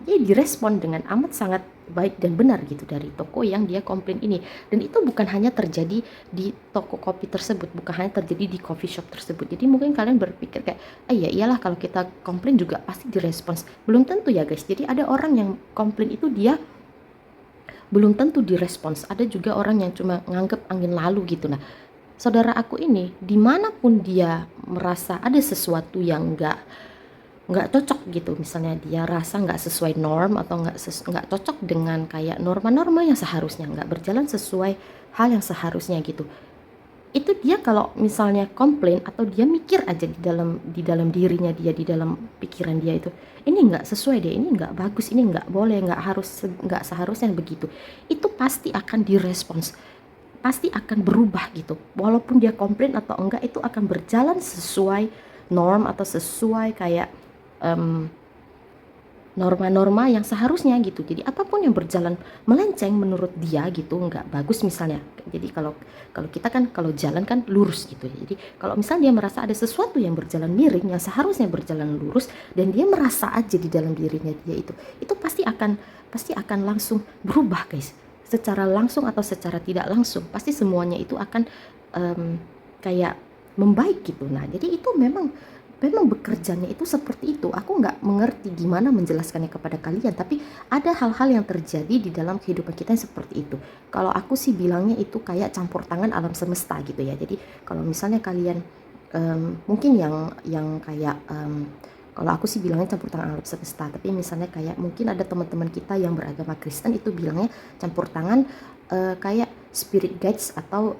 S1: dia direspon dengan amat sangat baik dan benar gitu dari toko yang dia komplain ini. Dan itu bukan hanya terjadi di toko kopi tersebut, bukan hanya terjadi di coffee shop tersebut. Jadi mungkin kalian berpikir kayak, ya iyalah kalau kita komplain juga pasti direspons. Belum tentu ya guys. Jadi ada orang yang komplain itu dia belum tentu direspons. Ada juga orang yang cuma nganggep angin lalu gitu. Nah, saudara aku ini dimanapun dia merasa ada sesuatu yang nggak cocok gitu, misalnya dia rasa nggak sesuai norm atau nggak cocok dengan kayak norma-norma yang seharusnya, nggak berjalan sesuai hal yang seharusnya gitu, itu dia kalau misalnya komplain atau dia mikir aja di dalam dirinya dia, di dalam pikiran dia itu, ini nggak sesuai deh, ini nggak bagus, ini nggak boleh, nggak seharusnya begitu, itu pasti akan direspons, pasti akan berubah gitu. Walaupun dia komplain atau enggak, itu akan berjalan sesuai norm atau sesuai kayak norma-norma yang seharusnya gitu. Jadi apapun yang berjalan melenceng menurut dia gitu nggak bagus misalnya. Jadi kalau kalau kita kan kalau jalan kan lurus gitu. Jadi kalau misalnya dia merasa ada sesuatu yang berjalan miring yang seharusnya berjalan lurus dan dia merasa aja di dalam dirinya dia itu pasti akan langsung berubah guys. Secara langsung atau secara tidak langsung pasti semuanya itu akan kayak membaik gitu. Nah, jadi itu memang bekerjanya itu seperti itu. Aku nggak mengerti gimana menjelaskannya kepada kalian, tapi ada hal-hal yang terjadi di dalam kehidupan kita yang seperti itu. Kalau aku sih bilangnya itu kayak campur tangan alam semesta gitu ya. Jadi kalau misalnya kalian mungkin yang kayak kalau aku sih bilangnya campur tangan alam semesta, tapi misalnya kayak mungkin ada teman-teman kita yang beragama Kristen itu bilangnya campur tangan kayak spirit guides atau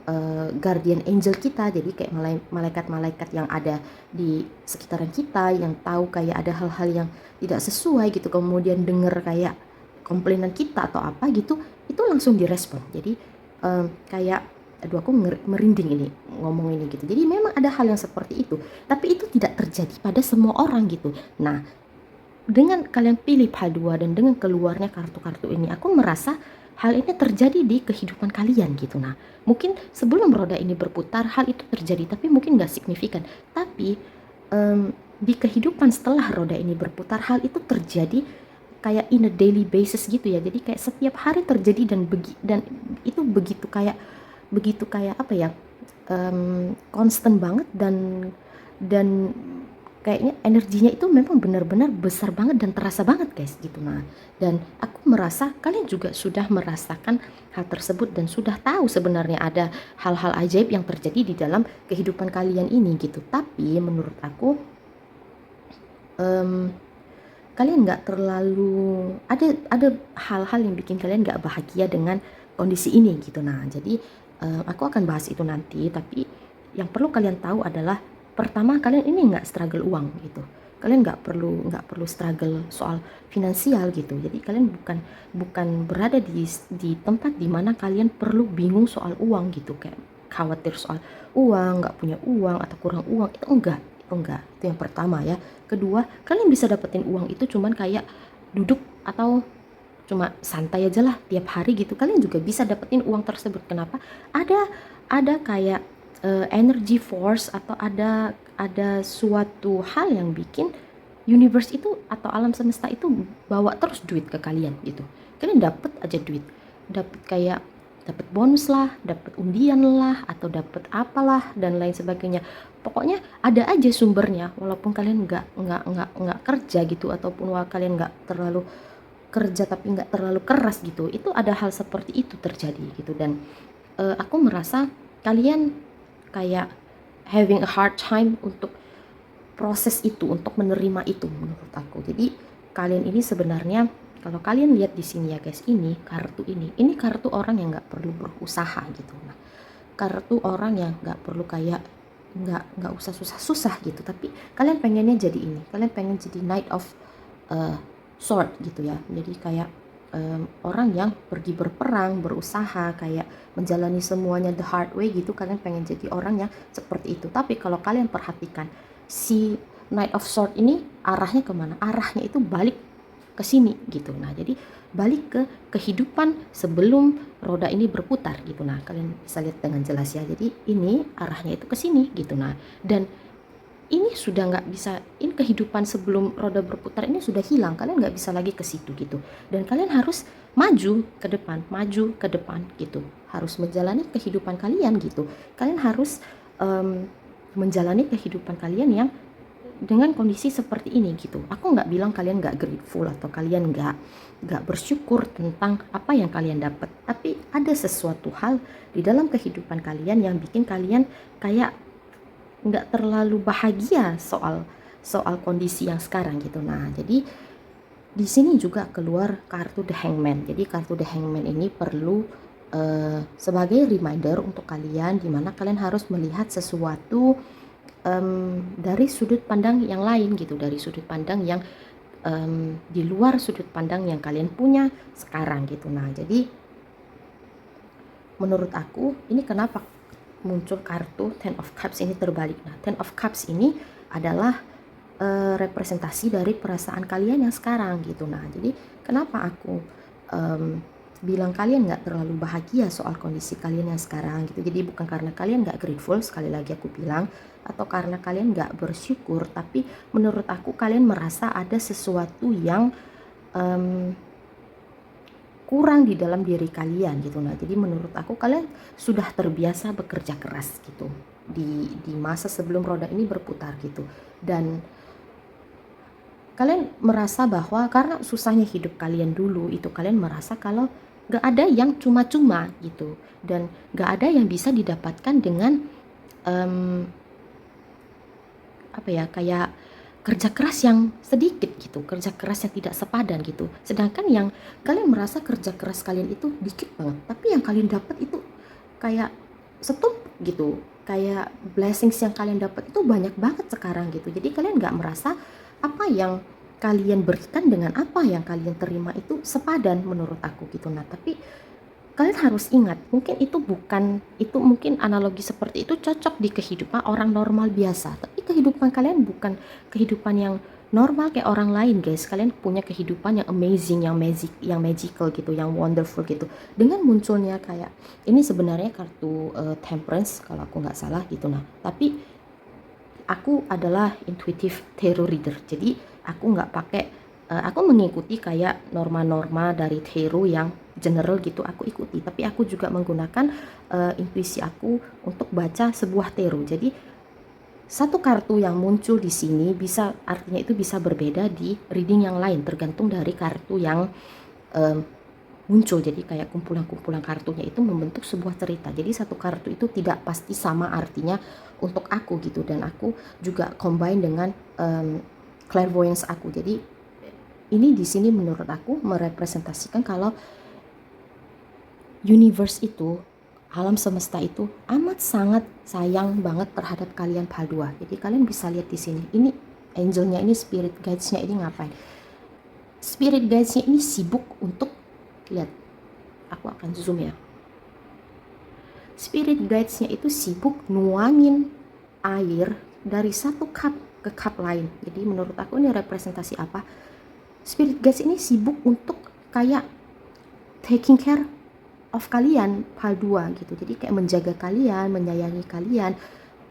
S1: guardian angel kita. Jadi kayak malaikat-malaikat yang ada di sekitaran kita yang tahu kayak ada hal-hal yang tidak sesuai gitu, kemudian denger kayak komplainan kita atau apa gitu, itu langsung direspon. Jadi kayak aduh aku merinding ini ngomong ini gitu. Jadi memang ada hal yang seperti itu, tapi itu tidak terjadi pada semua orang gitu. Nah, dengan kalian pilih Padua dan dengan keluarnya kartu-kartu ini, aku merasa hal ini terjadi di kehidupan kalian gitu. Nah, mungkin sebelum roda ini berputar hal itu terjadi, tapi mungkin gak signifikan. Tapi di kehidupan setelah roda ini berputar, hal itu terjadi kayak in a daily basis gitu ya. Jadi kayak setiap hari terjadi dan itu begitu kayak apa ya, constant banget dan kayaknya energinya itu memang benar-benar besar banget dan terasa banget guys gitu. Nah, dan aku merasa kalian juga sudah merasakan hal tersebut dan sudah tahu sebenarnya ada hal-hal ajaib yang terjadi di dalam kehidupan kalian ini gitu. Tapi menurut aku em, kalian nggak terlalu ada hal-hal yang bikin kalian nggak bahagia dengan kondisi ini gitu. Nah, jadi aku akan bahas itu nanti, tapi yang perlu kalian tahu adalah pertama, kalian ini nggak struggle uang gitu. Kalian nggak perlu struggle soal finansial gitu. Jadi kalian bukan berada di tempat dimana kalian perlu bingung soal uang gitu, kayak khawatir soal uang, nggak punya uang atau kurang uang. Itu enggak. Itu yang pertama ya. Kedua, kalian bisa dapetin uang itu cuman kayak duduk atau cuma santai aja lah tiap hari gitu. Kalian juga bisa dapetin uang tersebut. Kenapa? Ada kayak energy force atau ada suatu hal yang bikin universe itu atau alam semesta itu bawa terus duit ke kalian gitu. Kalian dapet aja duit, dapet kayak dapat bonus lah, dapat undian lah, atau dapat apalah dan lain sebagainya. Pokoknya ada aja sumbernya, walaupun kalian nggak kerja gitu, ataupun kalian nggak terlalu kerja tapi nggak terlalu keras gitu. Itu ada hal seperti itu terjadi gitu. Dan aku merasa kalian kayak having a hard time untuk proses itu, untuk menerima itu menurut aku. Jadi kalian ini sebenarnya, kalau kalian lihat di sini ya guys, ini kartu orang yang nggak perlu berusaha gitu. Nah, kartu orang yang nggak perlu kayak nggak usah susah-susah gitu, tapi kalian pengennya jadi ini, kalian pengen jadi Knight of Sword gitu ya. Jadi kayak orang yang pergi berperang, berusaha, kayak menjalani semuanya the hard way gitu. Kalian pengen jadi orang yang seperti itu. Tapi kalau kalian perhatikan, si Knight of Sword ini arahnya kemana? Arahnya itu balik ke sini gitu. Nah, jadi balik ke kehidupan sebelum roda ini berputar gitu. Nah, kalian bisa lihat dengan jelas ya. Jadi ini arahnya itu ke sini gitu. Nah, dan ini sudah nggak bisa, ini kehidupan sebelum roda berputar ini sudah hilang. Kalian nggak bisa lagi ke situ gitu. Dan kalian harus maju ke depan gitu. Harus menjalani kehidupan kalian gitu. Kalian harus menjalani kehidupan kalian yang dengan kondisi seperti ini gitu. Aku nggak bilang kalian nggak grateful atau kalian nggak bersyukur tentang apa yang kalian dapat, tapi ada sesuatu hal di dalam kehidupan kalian yang bikin kalian kayak nggak terlalu bahagia soal kondisi yang sekarang gitu. Nah, jadi di sini juga keluar kartu The Hangman. Jadi kartu The Hangman ini perlu sebagai reminder untuk kalian, dimana kalian harus melihat sesuatu dari sudut pandang yang lain gitu, dari sudut pandang yang di luar sudut pandang yang kalian punya sekarang gitu. Nah, jadi menurut aku ini kenapa muncul kartu Ten of Cups ini terbalik. Nah, Ten of Cups ini adalah representasi dari perasaan kalian yang sekarang gitu. Nah, jadi kenapa aku bilang kalian nggak terlalu bahagia soal kondisi kalian yang sekarang gitu. Jadi bukan karena kalian nggak grateful, sekali lagi aku bilang, atau karena kalian nggak bersyukur, tapi menurut aku kalian merasa ada sesuatu yang kurang di dalam diri kalian gitu. Nah, jadi menurut aku kalian sudah terbiasa bekerja keras gitu di masa sebelum roda ini berputar gitu. Dan kalian merasa bahwa karena susahnya hidup kalian dulu itu, kalian merasa kalau gak ada yang cuma-cuma gitu, dan gak ada yang bisa didapatkan dengan kayak kerja keras yang sedikit gitu, kerja keras yang tidak sepadan gitu. Sedangkan yang kalian merasa kerja keras kalian itu dikit banget, tapi yang kalian dapat itu kayak setumpuk gitu, kayak blessings yang kalian dapat itu banyak banget sekarang gitu. Jadi kalian gak merasa apa yang kalian berikan dengan apa yang kalian terima itu sepadan menurut aku gitu. Nah, tapi kalian harus ingat, mungkin analogi seperti itu cocok di kehidupan orang normal biasa, tapi kehidupan kalian bukan kehidupan yang normal kayak orang lain guys. Kalian punya kehidupan yang amazing, yang magical gitu, yang wonderful gitu. Dengan munculnya kayak ini, sebenarnya kartu Temperance kalau aku nggak salah gitu. Nah, tapi aku adalah intuitive tarot reader, jadi aku nggak pakai aku mengikuti kayak norma-norma dari tarot yang general gitu, aku ikuti, tapi aku juga menggunakan intuisi aku untuk baca sebuah tarot. Jadi satu kartu yang muncul di sini bisa artinya itu bisa berbeda di reading yang lain, tergantung dari kartu yang muncul. Jadi kayak kumpulan-kumpulan kartunya itu membentuk sebuah cerita. Jadi satu kartu itu tidak pasti sama artinya untuk aku gitu, dan aku juga combine dengan clairvoyance aku. Jadi ini di sini menurut aku merepresentasikan kalau universe itu, alam semesta itu amat sangat sayang banget terhadap kalian berdua. Jadi kalian bisa lihat di sini. Ini angelnya, ini spirit guides-nya ini ngapain? Spirit guides-nya ini sibuk untuk, lihat, aku akan zoom ya. Spirit guides-nya itu sibuk nuangin air dari satu cup ke cup lain. Jadi menurut aku ini representasi apa? Spirit guides ini sibuk untuk kayak taking care of kalian berdua gitu. Jadi kayak menjaga kalian, menyayangi kalian,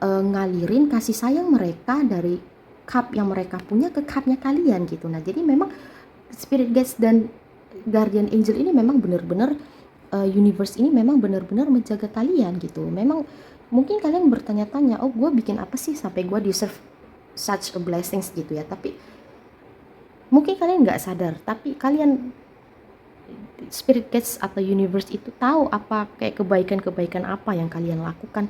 S1: ngalirin kasih sayang mereka dari cup yang mereka punya ke cupnya kalian gitu. Nah jadi memang spirit guides dan guardian angel ini memang benar-benar universe ini memang benar-benar menjaga kalian gitu. Memang mungkin kalian bertanya-tanya, oh gue bikin apa sih sampai gue deserve such a blessings gitu ya. Tapi mungkin kalian nggak sadar, tapi kalian spirit guides atau universe itu tahu apa kayak kebaikan-kebaikan apa yang kalian lakukan.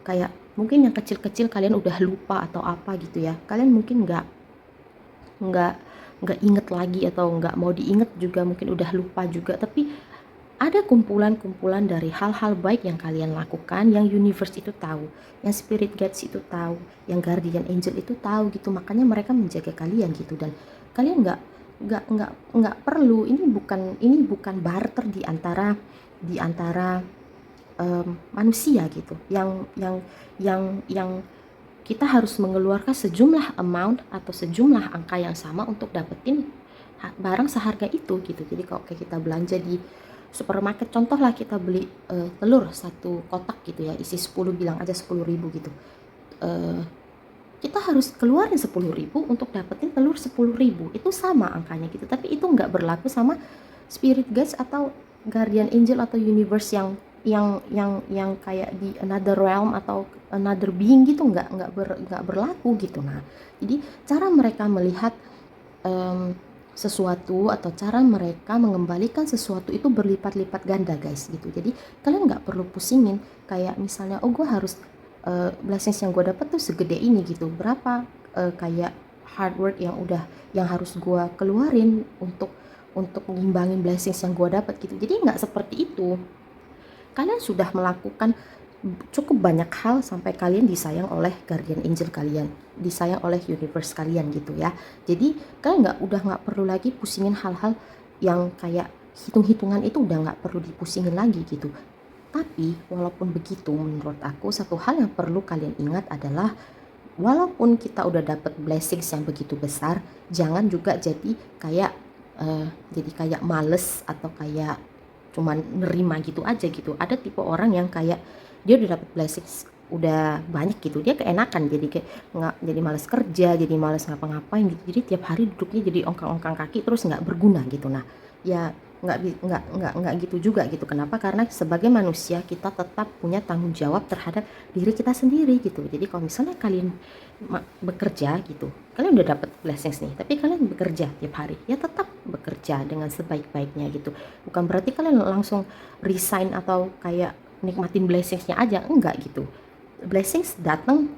S1: Kayak mungkin yang kecil-kecil kalian udah lupa atau apa gitu ya. Kalian mungkin nggak inget lagi atau nggak mau diinget juga, mungkin udah lupa juga. Tapi ada kumpulan-kumpulan dari hal-hal baik yang kalian lakukan yang universe itu tahu, yang spirit guides itu tahu, yang guardian angel itu tahu gitu. Makanya mereka menjaga kalian gitu, dan kalian nggak perlu, ini bukan barter di antara manusia gitu, yang kita harus mengeluarkan sejumlah amount atau sejumlah angka yang sama untuk dapetin barang seharga itu gitu. Jadi kalau kayak kita belanja di supermarket, contoh lah kita beli telur satu kotak gitu ya, isi 10, bilang aja 10.000 gitu. Kita harus keluarin 10.000 untuk dapetin telur 10.000, itu sama angkanya gitu. Tapi itu nggak berlaku sama spirit guides atau guardian angel atau universe yang kayak di another realm atau another being gitu, nggak berlaku gitu. Nah jadi cara mereka melihat sesuatu atau cara mereka mengembalikan sesuatu itu berlipat-lipat ganda guys gitu. Jadi kalian nggak perlu pusingin kayak misalnya, oh gue harus blessings yang gue dapat tuh segede ini gitu, berapa kayak hard work yang harus gue keluarin untuk ngimbangin blessings yang gue dapat gitu. Jadi nggak seperti itu. Kalian sudah melakukan cukup banyak hal sampai kalian disayang oleh guardian angel kalian, disayang oleh universe kalian gitu ya. Jadi kalian nggak perlu lagi pusingin hal-hal yang kayak hitung-hitungan, itu udah nggak perlu dipusingin lagi gitu. Tapi walaupun begitu, menurut aku satu hal yang perlu kalian ingat adalah walaupun kita udah dapet blessings yang begitu besar, jangan juga jadi kayak males atau kayak cuman nerima gitu aja gitu. Ada tipe orang yang kayak dia udah dapet blessings udah banyak gitu, dia keenakan, jadi kayak nggak, jadi males kerja, jadi males ngapa-ngapain gitu. Jadi tiap hari duduknya jadi ongkang-ongkang kaki terus nggak berguna gitu. Nah ya nggak gitu juga gitu. Kenapa? Karena sebagai manusia kita tetap punya tanggung jawab terhadap diri kita sendiri gitu. Jadi kalau misalnya kalian bekerja gitu, kalian udah dapat blessings nih, tapi kalian bekerja tiap hari, ya tetap bekerja dengan sebaik-baiknya gitu. Bukan berarti kalian langsung resign atau kayak nikmatin blessingsnya aja, enggak gitu. Blessings datang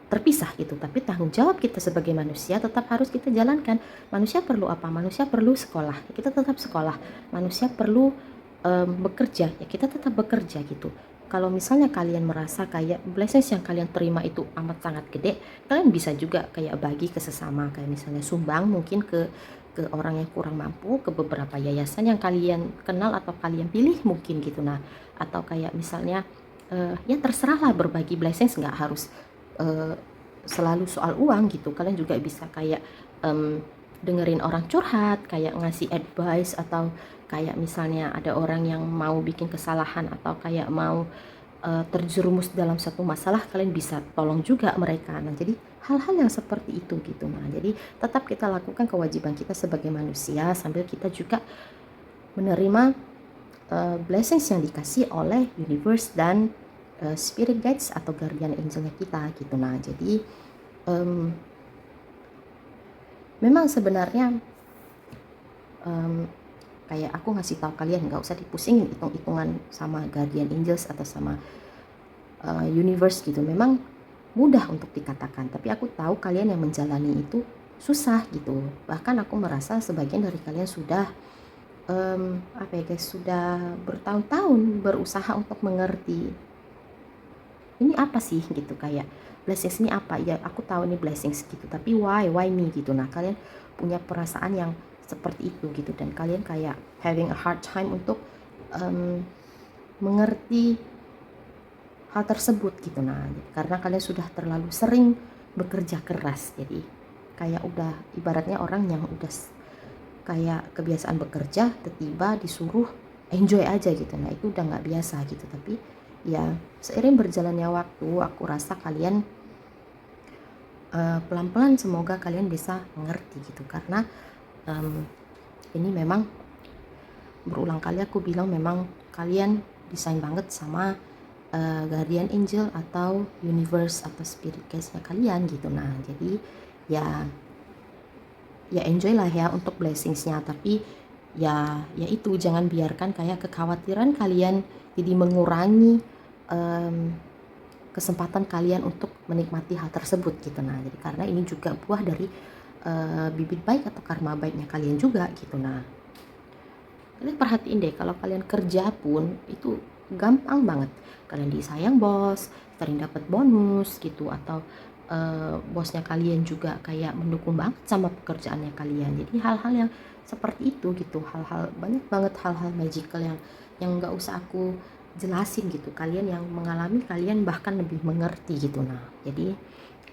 S1: terpisah gitu, tapi tanggung jawab kita sebagai manusia tetap harus kita jalankan. Manusia perlu apa? Manusia perlu sekolah, ya kita tetap sekolah. Manusia perlu bekerja, ya kita tetap bekerja gitu. Kalau misalnya kalian merasa kayak blessings yang kalian terima itu amat sangat gede, kalian bisa juga kayak bagi ke sesama, kayak misalnya sumbang mungkin ke orang yang kurang mampu, ke beberapa yayasan yang kalian kenal atau kalian pilih mungkin gitu. Nah atau kayak misalnya ya terserahlah, berbagi blessings nggak harus selalu soal uang gitu. Kalian juga bisa kayak dengerin orang curhat, kayak ngasih advice, atau kayak misalnya ada orang yang mau bikin kesalahan atau kayak mau terjerumus dalam satu masalah, kalian bisa tolong juga mereka. Nah jadi hal-hal yang seperti itu gitu. Nah jadi tetap kita lakukan kewajiban kita sebagai manusia sambil kita juga menerima blessings yang dikasih oleh universe dan spirit guides atau guardian angelnya kita gitu. Nah jadi memang sebenarnya kayak aku ngasih tahu kalian, nggak usah dipusingin hitung-hitungan sama guardian angels atau sama universe gitu. Memang mudah untuk dikatakan, tapi aku tahu kalian yang menjalani itu susah gitu. Bahkan aku merasa sebagian dari kalian sudah apa ya guys, sudah bertahun-tahun berusaha untuk mengerti ini apa sih gitu, kayak blessings ini apa ya, aku tahu ini blessings gitu, tapi why me gitu. Nah kalian punya perasaan yang seperti itu gitu, dan kalian kayak having a hard time untuk mengerti hal tersebut gitu. Nah karena kalian sudah terlalu sering bekerja keras, jadi kayak udah ibaratnya orang yang udah kayak kebiasaan bekerja tiba-tiba disuruh enjoy aja gitu. Nah itu udah nggak biasa gitu. Tapi ya seiring berjalannya waktu aku rasa kalian pelan-pelan semoga kalian bisa mengerti gitu, karena ini memang berulang kali aku bilang memang kalian desain banget sama guardian angel atau universe atau spirit guides-nya kalian gitu. Nah jadi ya enjoy lah ya untuk blessingsnya, tapi ya itu jangan biarkan kayak kekhawatiran kalian jadi mengurangi kesempatan kalian untuk menikmati hal tersebut gitu. Nah jadi karena ini juga buah dari bibit baik atau karma baiknya kalian juga gitu. Nah kalian perhatiin deh, kalau kalian kerja pun itu gampang banget kalian disayang bos, sering dapat bonus gitu, atau bosnya kalian juga kayak mendukung banget sama pekerjaannya kalian. Jadi hal-hal yang seperti itu gitu, hal-hal banyak banget hal-hal magical yang nggak usah aku jelasin gitu, kalian yang mengalami kalian bahkan lebih mengerti gitu. Nah jadi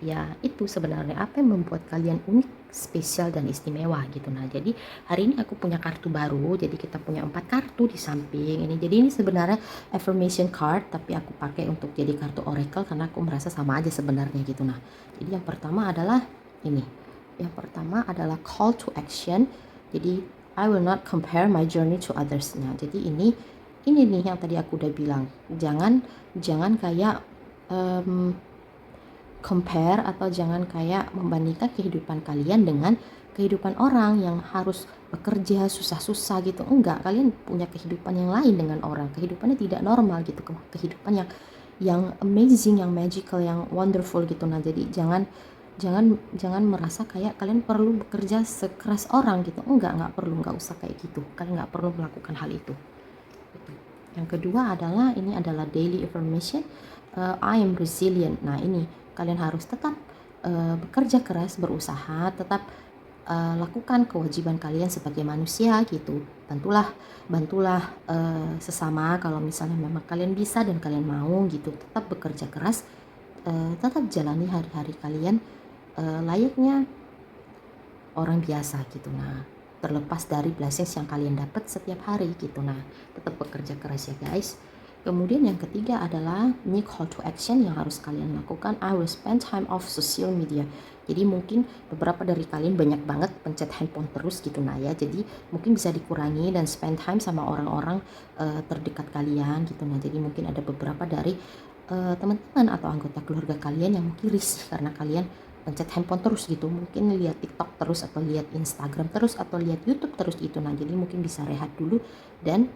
S1: ya itu sebenarnya apa yang membuat kalian unik, spesial dan istimewa gitu. Nah jadi hari ini aku punya kartu baru, jadi kita punya 4 kartu di samping ini. Jadi ini sebenarnya affirmation card, tapi aku pakai untuk jadi kartu oracle karena aku merasa sama aja sebenarnya gitu. Nah jadi yang pertama adalah ini, yang pertama adalah call to action. Jadi I will not compare my journey to others. Nah jadi ini nih yang tadi aku udah bilang, jangan kayak compare atau jangan kayak membandingkan kehidupan kalian dengan kehidupan orang yang harus bekerja susah-susah gitu. Enggak, kalian punya kehidupan yang lain dengan orang, kehidupannya tidak normal gitu, kehidupan yang amazing, yang magical, yang wonderful gitu. Nah jadi jangan merasa kayak kalian perlu bekerja sekeras orang gitu. Nggak perlu, nggak usah kayak gitu, kalian nggak perlu melakukan hal itu. Yang kedua adalah ini adalah daily affirmation, I am resilient. Nah ini kalian harus tetap bekerja keras, berusaha, tetap lakukan kewajiban kalian sebagai manusia gitu. Bantulah sesama kalau misalnya memang kalian bisa dan kalian mau gitu. Tetap bekerja keras, tetap jalani hari-hari kalian layaknya orang biasa gitu. Nah terlepas dari blessings yang kalian dapat setiap hari gitu. Nah tetap bekerja keras ya guys. Kemudian yang ketiga adalah ini call to action yang harus kalian lakukan, I will spend time off social media. Jadi mungkin beberapa dari kalian banyak banget pencet handphone terus gitu. Nah ya jadi mungkin bisa dikurangi dan spend time sama orang-orang terdekat kalian gitu. Nah jadi mungkin ada beberapa dari teman-teman atau anggota keluarga kalian yang mungkin risih karena kalian pencet handphone terus gitu, mungkin lihat TikTok terus atau lihat Instagram terus atau lihat YouTube terus gitu. Nah jadi mungkin bisa rehat dulu dan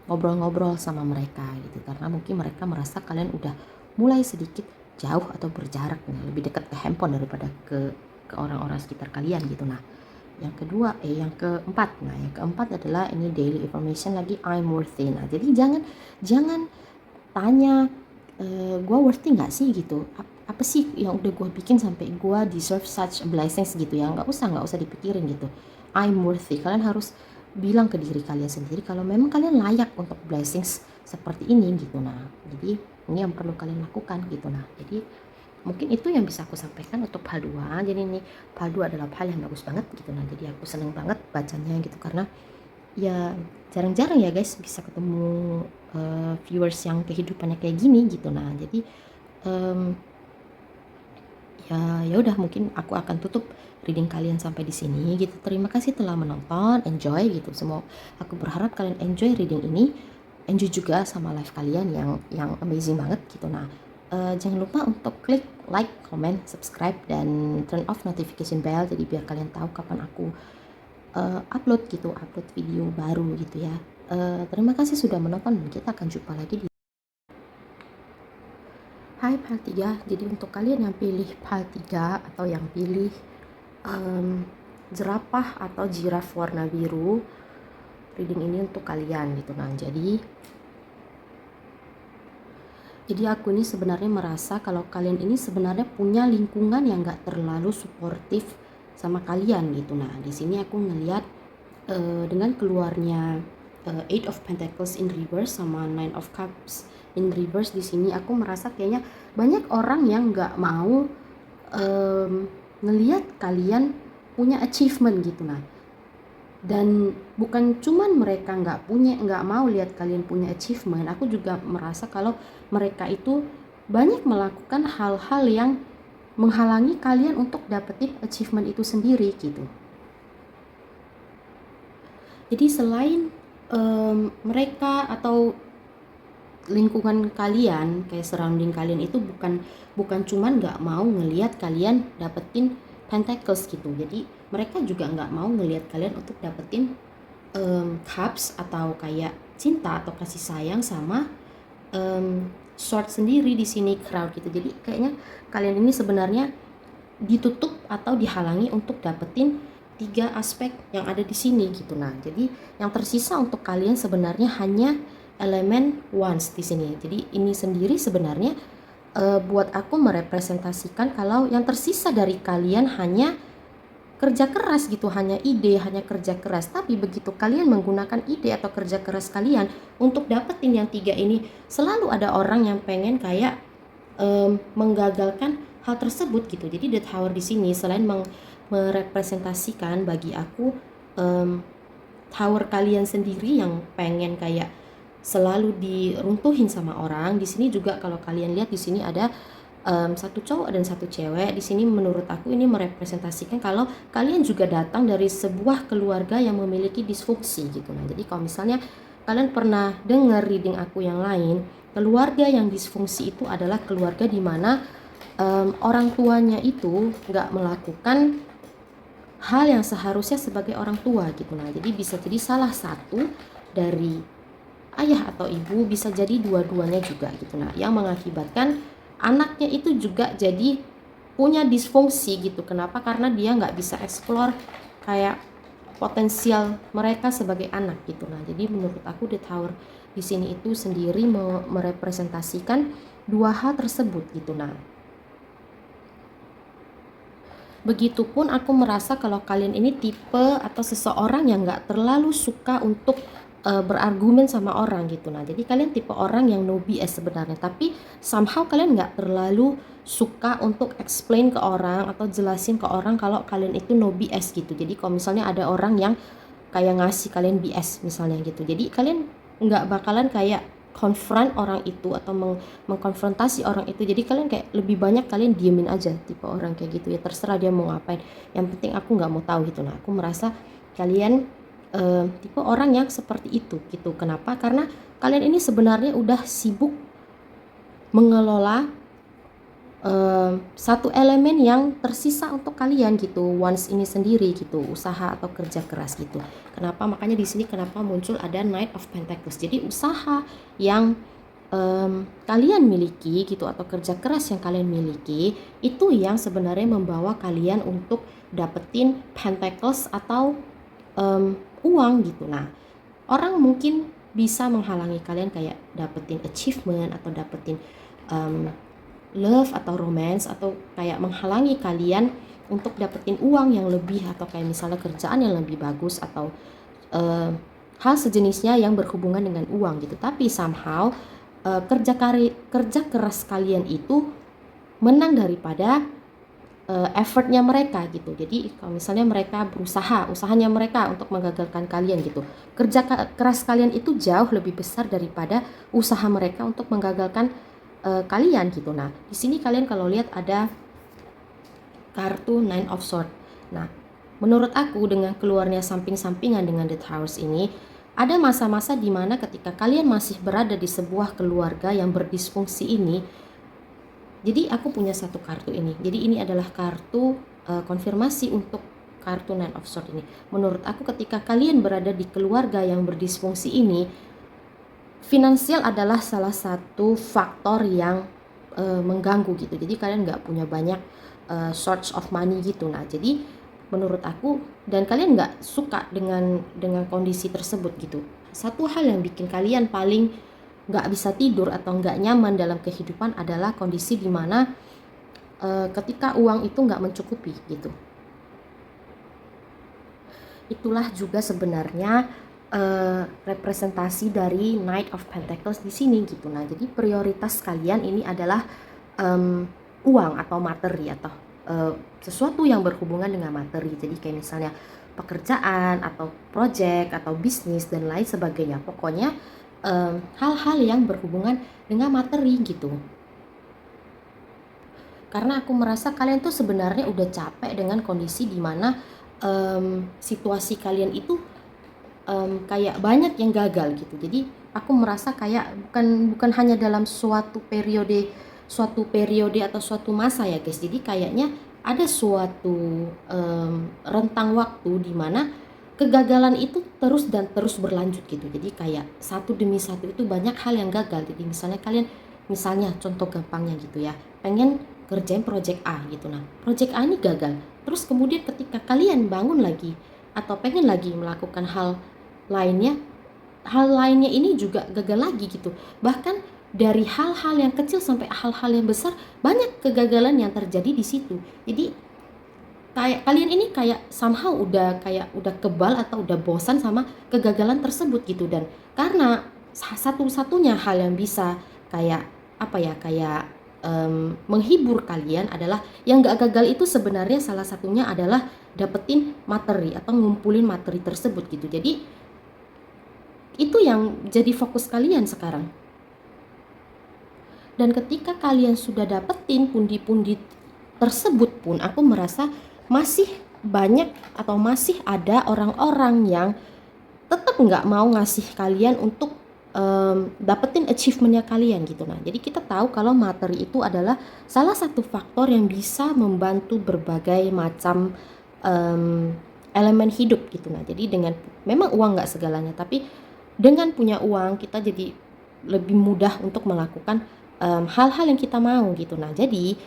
S1: ngobrol-ngobrol sama mereka gitu, karena mungkin mereka merasa kalian udah mulai sedikit jauh atau berjarak, lebih dekat ke handphone daripada ke orang-orang sekitar kalian gitu. Nah yang keempat adalah ini daily information lagi, I'm worthy. Nah jadi jangan tanya gue worthy nggak sih gitu, apa sih yang udah gue bikin sampai gue deserve such blessings gitu ya. Nggak usah dipikirin gitu, I'm worthy. Kalian harus bilang ke diri kalian sendiri kalau memang kalian layak untuk blessings seperti ini gitu. Nah jadi ini yang perlu kalian lakukan gitu. Nah jadi mungkin itu yang bisa aku sampaikan untuk PAL 2. Jadi ini PAL 2 adalah PAL yang bagus banget gitu. Nah jadi aku seneng banget bacanya gitu, karena ya jarang-jarang ya guys bisa ketemu viewers yang kehidupannya kayak gini gitu. Nah jadi ya udah, mungkin aku akan tutup reading kalian sampai di sini gitu. Terima kasih telah menonton, enjoy gitu semua. Aku berharap kalian enjoy reading ini. enjoy juga sama live kalian yang amazing banget gitu. Nah, jangan lupa untuk klik like, comment, subscribe, dan turn off notification bell, jadi biar kalian tahu kapan aku upload video baru gitu ya. Terima kasih sudah menonton, dan kita akan jumpa lagi di Hai part 3. Jadi untuk kalian yang pilih part 3 atau yang pilih jerapah atau jiraf warna biru, reading ini untuk kalian gitu kan. Jadi aku ini sebenarnya merasa kalau kalian ini sebenarnya punya lingkungan yang gak terlalu suportif sama kalian gitu. Nah, di sini aku ngelihat dengan keluarnya Eight of Pentacles in reverse sama Nine of Cups in reverse, di sini aku merasa kayaknya banyak orang yang nggak mau ngelihat kalian punya achievement gitu. Nah, dan bukan cuman mereka nggak mau lihat kalian punya achievement, aku juga merasa kalau mereka itu banyak melakukan hal-hal yang menghalangi kalian untuk dapetin achievement itu sendiri gitu. Jadi selain mereka atau lingkungan kalian, kayak surrounding kalian itu bukan cuman nggak mau ngelihat kalian dapetin pentacles gitu. Jadi mereka juga nggak mau ngelihat kalian untuk dapetin cups atau kayak cinta atau kasih sayang sama sword sendiri di sini, crowd gitu. Jadi kayaknya kalian ini sebenarnya ditutup atau dihalangi untuk dapetin 3 aspek yang ada di sini gitu. Nah, jadi yang tersisa untuk kalian sebenarnya hanya elemen wands di sini. Jadi ini sendiri sebenarnya buat aku merepresentasikan kalau yang tersisa dari kalian hanya kerja keras gitu, hanya ide, hanya kerja keras. Tapi begitu kalian menggunakan ide atau kerja keras kalian untuk dapetin yang 3 ini, selalu ada orang yang pengen kayak menggagalkan hal tersebut gitu. Jadi the tower di sini selain merepresentasikan bagi aku tower kalian sendiri yang pengen kayak selalu diruntuhin sama orang. Di sini juga kalau kalian lihat di sini ada satu cowok dan satu cewek. Di sini menurut aku ini merepresentasikan kalau kalian juga datang dari sebuah keluarga yang memiliki disfungsi gitu. Nah, jadi kalau misalnya kalian pernah dengar reading aku yang lain, keluarga yang disfungsi itu adalah keluarga di mana orang tuanya itu nggak melakukan hal yang seharusnya sebagai orang tua gitu. Nah, jadi bisa jadi salah satu dari ayah atau ibu, bisa jadi dua-duanya juga gitu. Nah, yang mengakibatkan anaknya itu juga jadi punya disfungsi gitu. Kenapa? Karena dia nggak bisa explore kayak potensial mereka sebagai anak gitu. Nah, jadi menurut aku The Tower di sini itu sendiri merepresentasikan 2 hal tersebut gitu. Nah, begitupun aku merasa kalau kalian ini tipe atau seseorang yang nggak terlalu suka untuk berargumen sama orang gitu. Nah, jadi kalian tipe orang yang no BS sebenarnya, tapi somehow kalian nggak terlalu suka untuk explain ke orang atau jelasin ke orang kalau kalian itu no BS gitu. Jadi kalau misalnya ada orang yang kayak ngasih kalian BS misalnya gitu, jadi kalian nggak bakalan kayak konfront orang itu atau mengkonfrontasi orang itu. Jadi kalian kayak lebih banyak kalian diemin aja, tipe orang kayak gitu ya, terserah dia mau ngapain, yang penting aku nggak mau tahu gitu. Nah, aku merasa kalian tipe orang yang seperti itu gitu. Kenapa? Karena kalian ini sebenarnya udah sibuk mengelola satu elemen yang tersisa untuk kalian gitu, wands ini sendiri gitu, usaha atau kerja keras gitu. Kenapa? Makanya di sini kenapa muncul ada Knight of Pentacles. Jadi usaha yang kalian miliki gitu atau kerja keras yang kalian miliki itu yang sebenarnya membawa kalian untuk dapetin Pentacles atau uang gitu. Nah, orang mungkin bisa menghalangi kalian kayak dapetin achievement atau dapetin love atau romance, atau kayak menghalangi kalian untuk dapetin uang yang lebih, atau kayak misalnya kerjaan yang lebih bagus atau hal sejenisnya yang berhubungan dengan uang gitu. Tapi somehow kerja keras kalian itu menang daripada effortnya mereka gitu. Jadi kalau misalnya mereka usahanya mereka untuk menggagalkan kalian gitu, kerja keras kalian itu jauh lebih besar daripada usaha mereka untuk menggagalkan kalian gitu. Nah, di sini kalian kalau lihat ada kartu Nine of Swords. Nah, menurut aku dengan keluarnya samping-sampingan dengan The Towers ini, Ada masa-masa di mana ketika kalian masih berada di sebuah keluarga yang berdisfungsi ini. Jadi aku punya satu kartu ini. Jadi ini adalah kartu konfirmasi untuk kartu Nine of Swords ini. Menurut aku ketika kalian berada di keluarga yang berdisfungsi ini, finansial adalah salah satu faktor yang mengganggu gitu. Jadi kalian nggak punya banyak source of money gitu. Nah, jadi menurut aku, dan kalian nggak suka dengan kondisi tersebut gitu. Satu hal yang bikin kalian paling nggak bisa tidur atau nggak nyaman dalam kehidupan adalah kondisi dimana ketika uang itu nggak mencukupi gitu. Itulah juga sebenarnya representasi dari Knight of Pentacles di sini gitu. Nah, jadi prioritas kalian ini adalah uang atau materi atau sesuatu yang berhubungan dengan materi. Jadi kayak misalnya pekerjaan atau project atau bisnis dan lain sebagainya. Pokoknya hal-hal yang berhubungan dengan materi gitu. Karena aku merasa kalian tuh sebenarnya udah capek dengan kondisi dimana situasi kalian itu kayak banyak yang gagal gitu. Jadi aku merasa kayak bukan hanya dalam suatu periode atau suatu masa ya guys. Jadi kayaknya ada suatu rentang waktu di mana kegagalan itu terus dan terus berlanjut gitu. Jadi kayak satu demi satu itu banyak hal yang gagal. Jadi misalnya contoh gampangnya gitu ya, pengen kerjain project A gitu. Nah, project A ini gagal. Terus kemudian ketika kalian bangun lagi atau pengen lagi melakukan hal lainnya ini juga gagal lagi gitu. Bahkan dari hal-hal yang kecil sampai hal-hal yang besar, banyak kegagalan yang terjadi di situ. Jadi kayak kalian ini kayak somehow udah kebal atau udah bosan sama kegagalan tersebut gitu. Dan karena satu-satunya hal yang bisa kayak menghibur kalian adalah yang gak gagal itu sebenarnya salah satunya adalah dapetin materi atau ngumpulin materi tersebut gitu. Jadi itu yang jadi fokus kalian sekarang. Dan ketika kalian sudah dapetin pundi-pundi tersebut pun, aku merasa masih banyak atau masih ada orang-orang yang tetap nggak mau ngasih kalian untuk dapetin achievementnya kalian gitu. Nah, jadi kita tahu kalau materi itu adalah salah satu faktor yang bisa membantu berbagai macam elemen hidup gitu. Nah, jadi dengan memang uang nggak segalanya, tapi dengan punya uang kita jadi lebih mudah untuk melakukan hal-hal yang kita mau gitu. Nah, jadi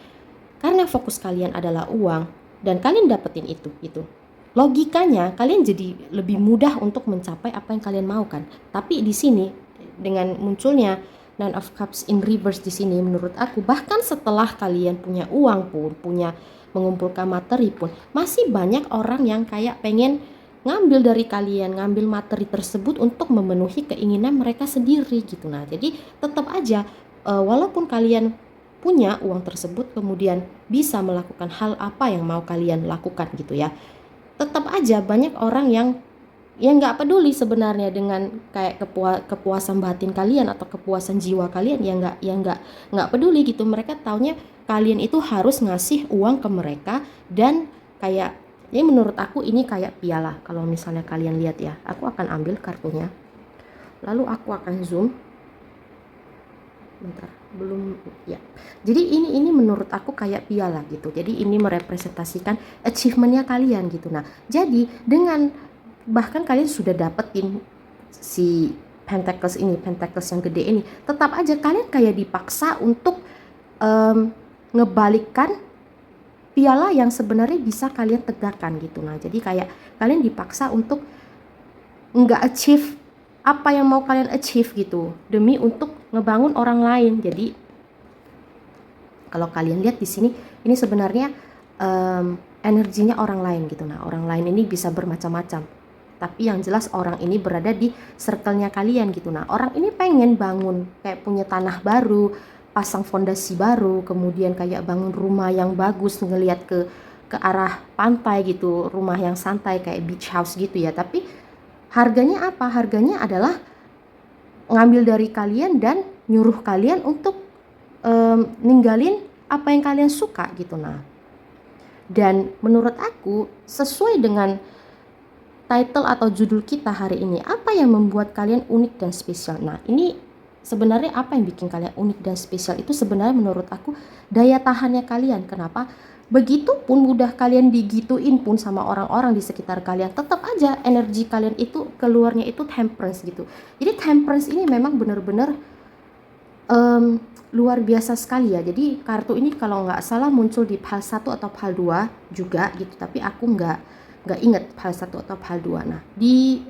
S1: karena fokus kalian adalah uang dan kalian dapetin itu gitu. Logikanya kalian jadi lebih mudah untuk mencapai apa yang kalian mau kan. Tapi di sini dengan munculnya Nine of Cups in reverse di sini, menurut aku bahkan setelah kalian punya uang pun, mengumpulkan materi pun, masih banyak orang yang kayak pengen ngambil dari kalian, ngambil materi tersebut untuk memenuhi keinginan mereka sendiri gitu. Nah, jadi tetap aja walaupun kalian punya uang tersebut kemudian bisa melakukan hal apa yang mau kalian lakukan gitu ya, tetap aja banyak orang yang nggak peduli sebenarnya dengan kayak kepuasan batin kalian atau kepuasan jiwa kalian, nggak peduli gitu. Mereka taunya kalian itu harus ngasih uang ke mereka. Dan kayak ya menurut aku ini kayak piala. Kalau misalnya kalian lihat ya, aku akan ambil kartunya lalu aku akan zoom bentar, belum ya. Jadi ini menurut aku kayak piala gitu. Jadi ini merepresentasikan achievementnya kalian gitu. Nah, jadi dengan bahkan kalian sudah dapetin si Pentacles yang gede ini, tetap aja kalian kayak dipaksa untuk ngebalikkan piala yang sebenarnya bisa kalian tegakkan gitu. Nah, jadi kayak kalian dipaksa untuk nggak achieve apa yang mau kalian achieve gitu demi untuk ngebangun orang lain. Jadi kalau kalian lihat di sini, ini sebenarnya energinya orang lain gitu. Nah, orang lain ini bisa bermacam-macam, tapi yang jelas orang ini berada di circle-nya kalian gitu. Nah, orang ini pengen bangun kayak punya tanah baru, pasang fondasi baru, kemudian kayak bangun rumah yang bagus ngelihat ke arah pantai gitu, rumah yang santai kayak beach house gitu ya. Tapi harganya apa? Harganya adalah ngambil dari kalian dan nyuruh kalian untuk ninggalin apa yang kalian suka gitu. Nah, dan menurut aku sesuai dengan title atau judul kita hari ini, apa yang membuat kalian unik dan spesial? Nah, ini sebenarnya apa yang bikin kalian unik dan spesial itu sebenarnya menurut aku daya tahannya kalian. Kenapa? Begitupun mudah kalian digituin pun sama orang-orang di sekitar kalian, tetap aja energi kalian itu keluarnya itu temperance gitu. Jadi temperance ini memang benar-benar luar biasa sekali ya. Jadi kartu ini kalau nggak salah muncul di PAL 1 atau PAL 2 juga gitu, tapi aku nggak inget PAL 1 atau PAL 2. Nah, di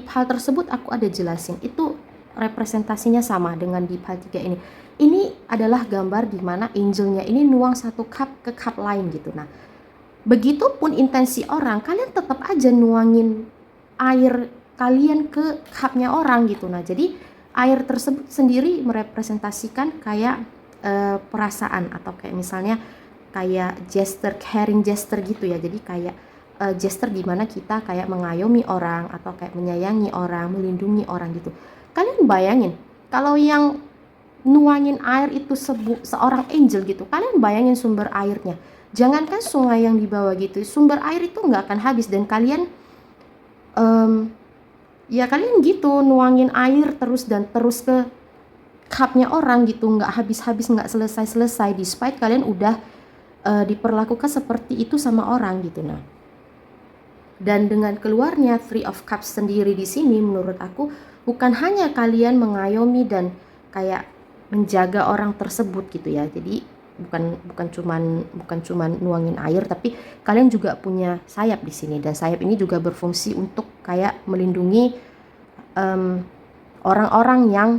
S1: PAL tersebut aku ada jelasin itu representasinya sama dengan di PAL 3 ini. Ini adalah gambar di mana angelnya ini nuang satu cup ke cup lain gitu. Nah, begitupun intensi orang, kalian tetap aja nuangin air kalian ke cupnya orang gitu. Nah, jadi air tersebut sendiri merepresentasikan kayak perasaan atau kayak misalnya kayak gesture, caring gesture gitu ya. Jadi kayak gesture di mana kita kayak mengayomi orang atau kayak menyayangi orang, melindungi orang gitu. Kalian bayangin kalau yang nuangin air itu seorang angel gitu, kalian bayangin sumber airnya. Jangankan sungai yang di bawah gitu, sumber air itu nggak akan habis dan kalian ya kalian gitu nuangin air terus dan terus ke cupnya orang gitu, nggak habis-habis, nggak selesai-selesai, despite kalian udah diperlakukan seperti itu sama orang gitu. Nah, dan dengan keluarnya Three of Cups sendiri di sini, menurut aku bukan hanya kalian mengayomi dan kayak menjaga orang tersebut gitu ya. Jadi bukan cuman nuangin air, tapi kalian juga punya sayap di sini, dan sayap ini juga berfungsi untuk kayak melindungi orang-orang yang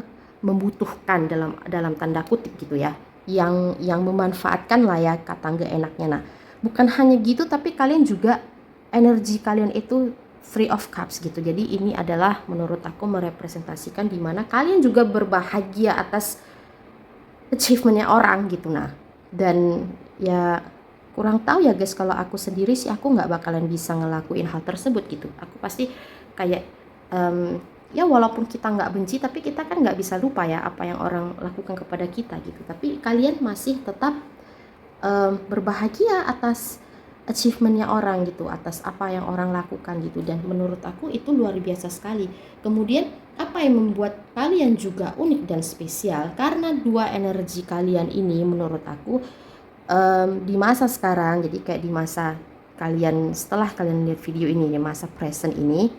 S1: membutuhkan dalam tanda kutip gitu ya, yang memanfaatkan lah ya kata nggak enaknya. Nah, bukan hanya gitu, tapi kalian juga energi kalian itu Three of Cups gitu. Jadi ini adalah menurut aku merepresentasikan dimana kalian juga berbahagia atas achievementnya orang gitu. Nah, dan ya kurang tahu ya guys, kalau aku sendiri sih aku nggak bakalan bisa ngelakuin hal tersebut gitu. Aku pasti kayak ya walaupun kita nggak benci, tapi kita kan nggak bisa lupa ya apa yang orang lakukan kepada kita gitu. Tapi kalian masih tetap berbahagia atas achievementnya orang gitu, atas apa yang orang lakukan gitu. Dan menurut aku itu luar biasa sekali. Kemudian apa yang membuat kalian juga unik dan spesial? Karena dua energi kalian ini menurut aku di masa sekarang, jadi kayak di masa kalian setelah kalian lihat video ini ya, masa present ini,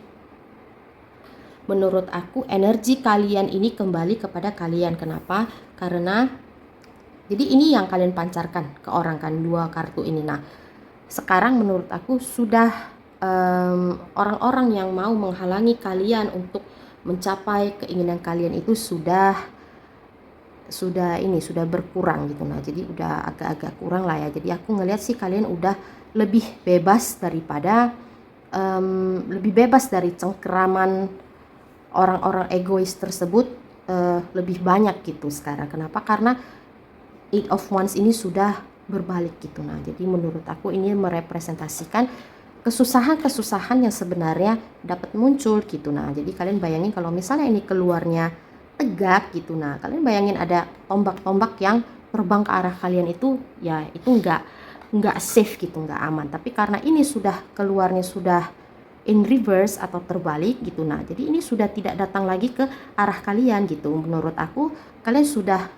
S1: menurut aku energi kalian ini kembali kepada kalian. Kenapa? Karena jadi ini yang kalian pancarkan ke orang kan, dua kartu ini. Nah, sekarang menurut aku sudah orang-orang yang mau menghalangi kalian untuk mencapai keinginan kalian itu sudah berkurang gitu. Nah, jadi udah agak-agak kurang lah ya. Jadi aku ngelihat sih kalian udah lebih bebas dari cengkeraman orang-orang egois tersebut, lebih banyak gitu sekarang. Kenapa? Karena Eight of Wands ini sudah berbalik gitu. Nah, jadi menurut aku ini merepresentasikan kesusahan-kesusahan yang sebenarnya dapat muncul gitu. Nah, jadi kalian bayangin kalau misalnya ini keluarnya tegak gitu. Nah, kalian bayangin ada tombak-tombak yang terbang ke arah kalian itu, ya itu nggak safe gitu, nggak aman. Tapi karena ini sudah keluarnya sudah in reverse atau terbalik gitu. Nah, jadi ini sudah tidak datang lagi ke arah kalian gitu. Menurut aku kalian sudah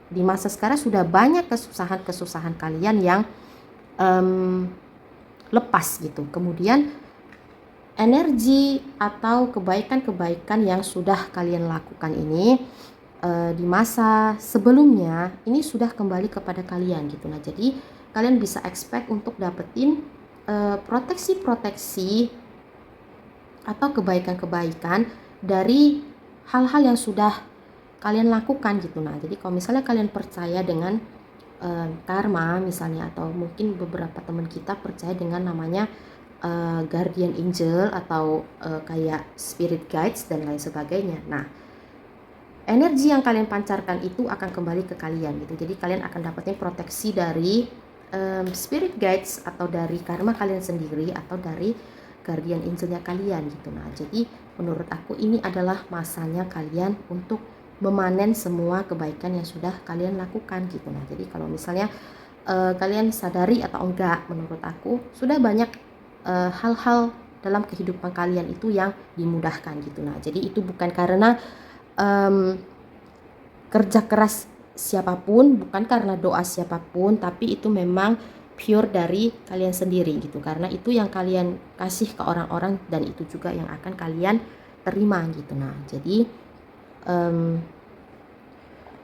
S1: di masa sekarang sudah banyak kesusahan kalian yang lepas gitu. Kemudian energi atau kebaikan-kebaikan yang sudah kalian lakukan ini di masa sebelumnya ini sudah kembali kepada kalian gitu. Nah, jadi kalian bisa expect untuk dapetin proteksi-proteksi atau kebaikan-kebaikan dari hal-hal yang sudah kalian lakukan gitu. Nah, jadi kalau misalnya kalian percaya dengan karma misalnya, atau mungkin beberapa teman kita percaya dengan namanya guardian angel atau kayak spirit guides dan lain sebagainya. Nah, energi yang kalian pancarkan itu akan kembali ke kalian gitu. Jadi kalian akan dapetin proteksi dari spirit guides atau dari karma kalian sendiri atau dari guardian angelnya kalian gitu. Nah, jadi menurut aku ini adalah masanya kalian untuk memanen semua kebaikan yang sudah kalian lakukan gitu. Nah, jadi kalau misalnya kalian sadari atau enggak, menurut aku sudah banyak hal-hal dalam kehidupan kalian itu yang dimudahkan gitu. Nah, jadi itu bukan karena kerja keras siapapun, bukan karena doa siapapun, tapi itu memang pure dari kalian sendiri gitu, karena itu yang kalian kasih ke orang-orang dan itu juga yang akan kalian terima gitu. Nah, jadi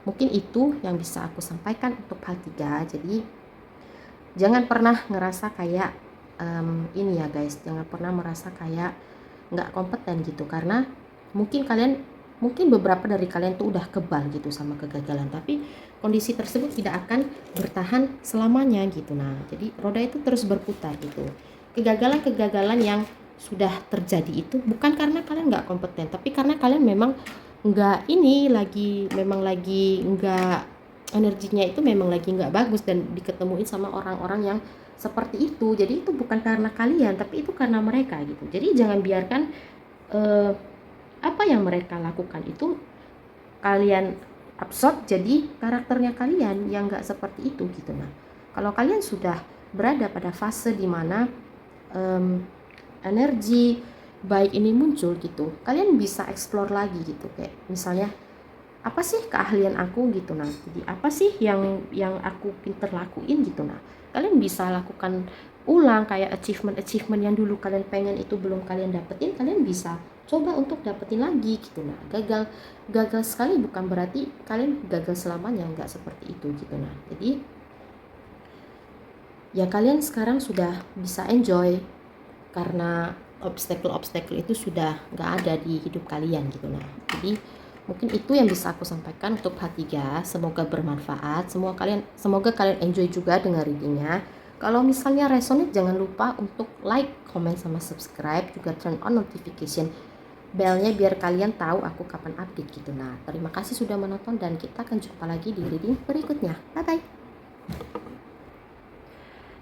S1: mungkin itu yang bisa aku sampaikan untuk hal 3. Jadi jangan pernah ngerasa kayak ini ya guys, jangan pernah merasa kayak nggak kompeten gitu, karena mungkin beberapa dari kalian tuh udah kebal gitu sama kegagalan, tapi kondisi tersebut tidak akan bertahan selamanya gitu. Nah, jadi roda itu terus berputar gitu. Kegagalan-kegagalan yang sudah terjadi itu bukan karena kalian nggak kompeten, tapi karena kalian memang nggak memang lagi nggak, energinya itu memang lagi nggak bagus dan diketemuin sama orang-orang yang seperti itu. Jadi itu bukan karena kalian, tapi itu karena mereka gitu. Jadi jangan biarkan apa yang mereka lakukan itu kalian absorb jadi karakternya kalian yang nggak seperti itu gitu. Nah, kalau kalian sudah berada pada fase dimana energi baik ini muncul gitu, kalian bisa explore lagi gitu, kayak misalnya apa sih keahlian aku gitu. Nah, jadi apa sih yang aku pinter lakuin gitu. Nah, kalian bisa lakukan ulang kayak achievement yang dulu kalian pengen itu belum kalian dapetin, kalian bisa coba untuk dapetin lagi gitu. Nah, gagal sekali bukan berarti kalian gagal selamanya, nggak seperti itu gitu. Nah, jadi ya kalian sekarang sudah bisa enjoy karena obstacle itu sudah nggak ada di hidup kalian gitu. Nah, jadi mungkin itu yang bisa aku sampaikan untuk part 3. Semoga bermanfaat. Semoga kalian enjoy juga dengan readingnya. Kalau misalnya resonate, jangan lupa untuk like, comment, sama subscribe. Juga turn on notification bellnya biar kalian tahu aku kapan update gitu. Nah, terima kasih sudah menonton dan kita akan jumpa lagi di reading berikutnya. Bye-bye.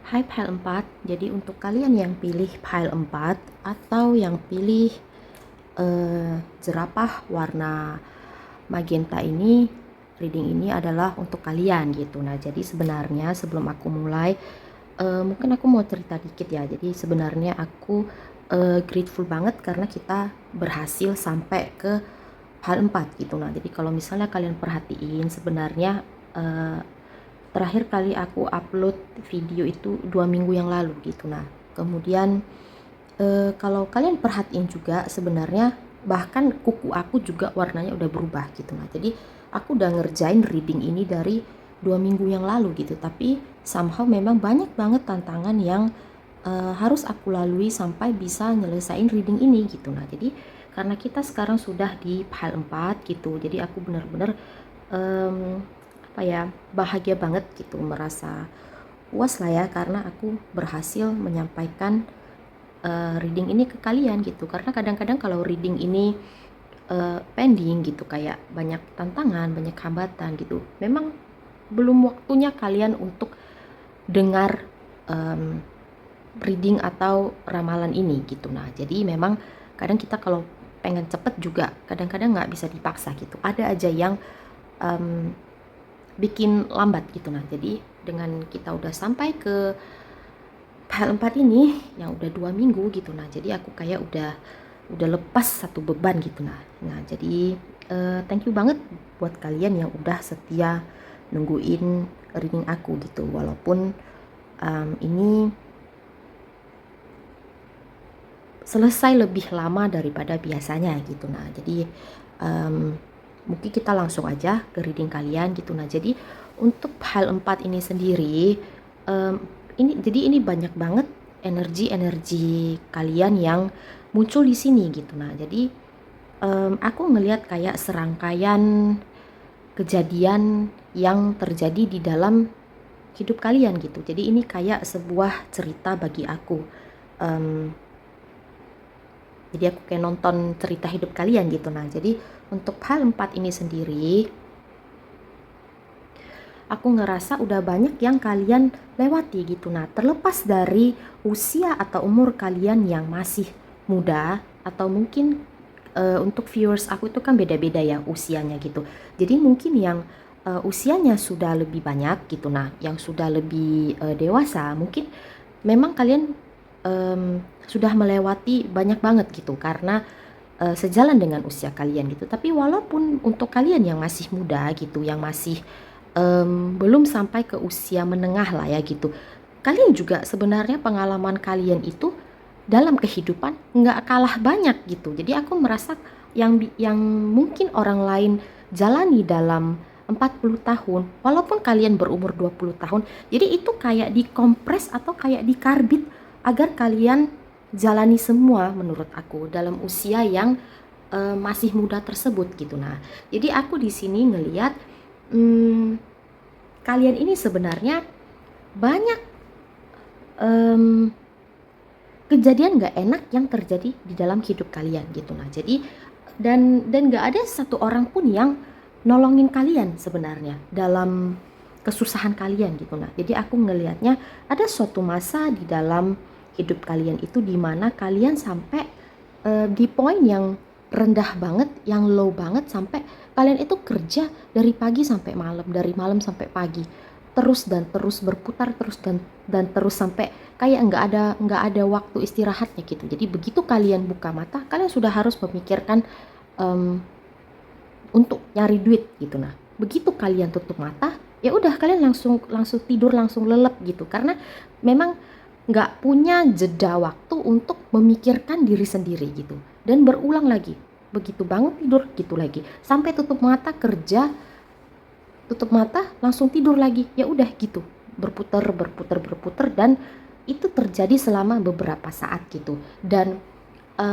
S1: Hai pile 4, jadi untuk kalian yang pilih pile 4 atau yang pilih jerapah warna magenta ini, reading ini adalah untuk kalian gitu. Nah, jadi sebenarnya sebelum aku mulai, mungkin aku mau cerita dikit ya. Jadi sebenarnya aku grateful banget karena kita berhasil sampai ke pile 4 gitu. Nah, jadi kalau misalnya kalian perhatiin, sebenarnya terakhir kali aku upload video itu 2 minggu yang lalu gitu. Nah, kemudian kalau kalian perhatiin juga sebenarnya bahkan kuku aku juga warnanya udah berubah gitu. Nah, jadi aku udah ngerjain reading ini dari 2 minggu yang lalu gitu, tapi somehow memang banyak banget tantangan yang harus aku lalui sampai bisa nyelesain reading ini gitu. Nah, jadi karena kita sekarang sudah di pile 4 gitu, jadi aku benar-benar bahagia banget gitu, merasa puas lah ya karena aku berhasil menyampaikan reading ini ke kalian gitu. Karena kadang-kadang kalau reading ini pending gitu, kayak banyak tantangan, banyak hambatan gitu, memang belum waktunya kalian untuk dengar reading atau ramalan ini gitu. Nah, jadi memang kadang kita kalau pengen cepet juga kadang-kadang nggak bisa dipaksa gitu, ada aja yang bikin lambat gitu. Nah, jadi dengan kita udah sampai ke pile 4 ini yang udah 2 minggu gitu, nah jadi aku kayak udah lepas satu beban gitu. Nah jadi thank you banget buat kalian yang udah setia nungguin reading aku gitu, walaupun ini selesai lebih lama daripada biasanya gitu. Nah, jadi mungkin kita langsung aja ke reading kalian gitu. Nah, jadi untuk pile 4 ini sendiri, ini banyak banget energi kalian yang muncul di sini gitu. Nah, jadi aku ngelihat kayak serangkaian kejadian yang terjadi di dalam hidup kalian gitu. Jadi ini kayak sebuah cerita bagi aku. Jadi aku kayak nonton cerita hidup kalian gitu. Nah, jadi untuk hal 4 ini sendiri, aku ngerasa udah banyak yang kalian lewati gitu. Nah, terlepas dari usia atau umur kalian yang masih muda, atau mungkin untuk viewers aku itu kan beda-beda ya usianya gitu. Jadi mungkin yang usianya sudah lebih banyak gitu, nah yang sudah lebih dewasa, mungkin memang kalian sudah melewati banyak banget gitu, karena sejalan dengan usia kalian gitu. Tapi walaupun untuk kalian yang masih muda gitu, yang masih belum sampai ke usia menengah lah ya gitu, kalian juga sebenarnya pengalaman kalian itu dalam kehidupan nggak kalah banyak gitu. Jadi aku merasa yang mungkin orang lain jalani dalam 40 tahun, walaupun kalian berumur 20 tahun, jadi itu kayak dikompres atau kayak dikarbit agar kalian jalani semua menurut aku dalam usia yang masih muda tersebut gitu. Nah, jadi aku di sini ngelihat kalian ini sebenarnya banyak kejadian nggak enak yang terjadi di dalam hidup kalian gitu. Nah, jadi dan nggak ada satu orang pun yang nolongin kalian sebenarnya dalam kesusahan kalian gitu. Nah, jadi aku ngelihatnya ada suatu masa di dalam hidup kalian itu di mana kalian sampai di poin yang rendah banget, yang low banget, sampai kalian itu kerja dari pagi sampai malam, dari malam sampai pagi, terus dan terus berputar terus dan terus sampai kayak nggak ada waktu istirahatnya gitu. Jadi begitu kalian buka mata, kalian sudah harus memikirkan untuk nyari duit gitu. Nah, begitu kalian tutup mata, ya udah kalian langsung tidur, langsung lelep gitu, karena memang nggak punya jeda waktu untuk memikirkan diri sendiri gitu. Dan berulang lagi, begitu bangun tidur gitu lagi, sampai tutup mata kerja, tutup mata langsung tidur lagi, ya udah gitu, berputar dan itu terjadi selama beberapa saat gitu. Dan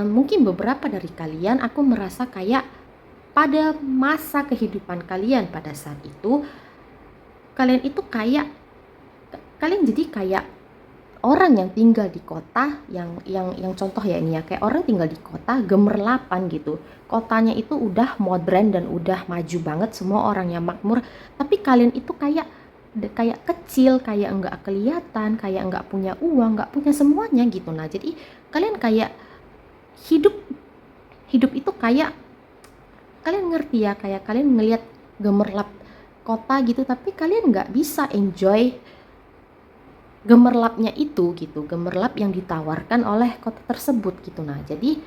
S1: mungkin beberapa dari kalian, aku merasa kayak pada masa kehidupan kalian pada saat itu, kalian itu kayak kalian jadi kayak orang yang tinggal di kota, yang contoh ya ini ya, kayak orang tinggal di kota gemerlapan gitu. Kotanya itu udah modern dan udah maju banget, semua orangnya makmur, tapi kalian itu kayak kecil, kayak nggak kelihatan, kayak nggak punya uang, nggak punya semuanya gitu. Nah, jadi kalian kayak hidup itu kayak kalian ngerti ya, kayak kalian ngelihat gemerlap kota gitu, tapi kalian nggak bisa enjoy gemerlapnya itu gitu, gemerlap yang ditawarkan oleh kota tersebut gitu. Nah, jadi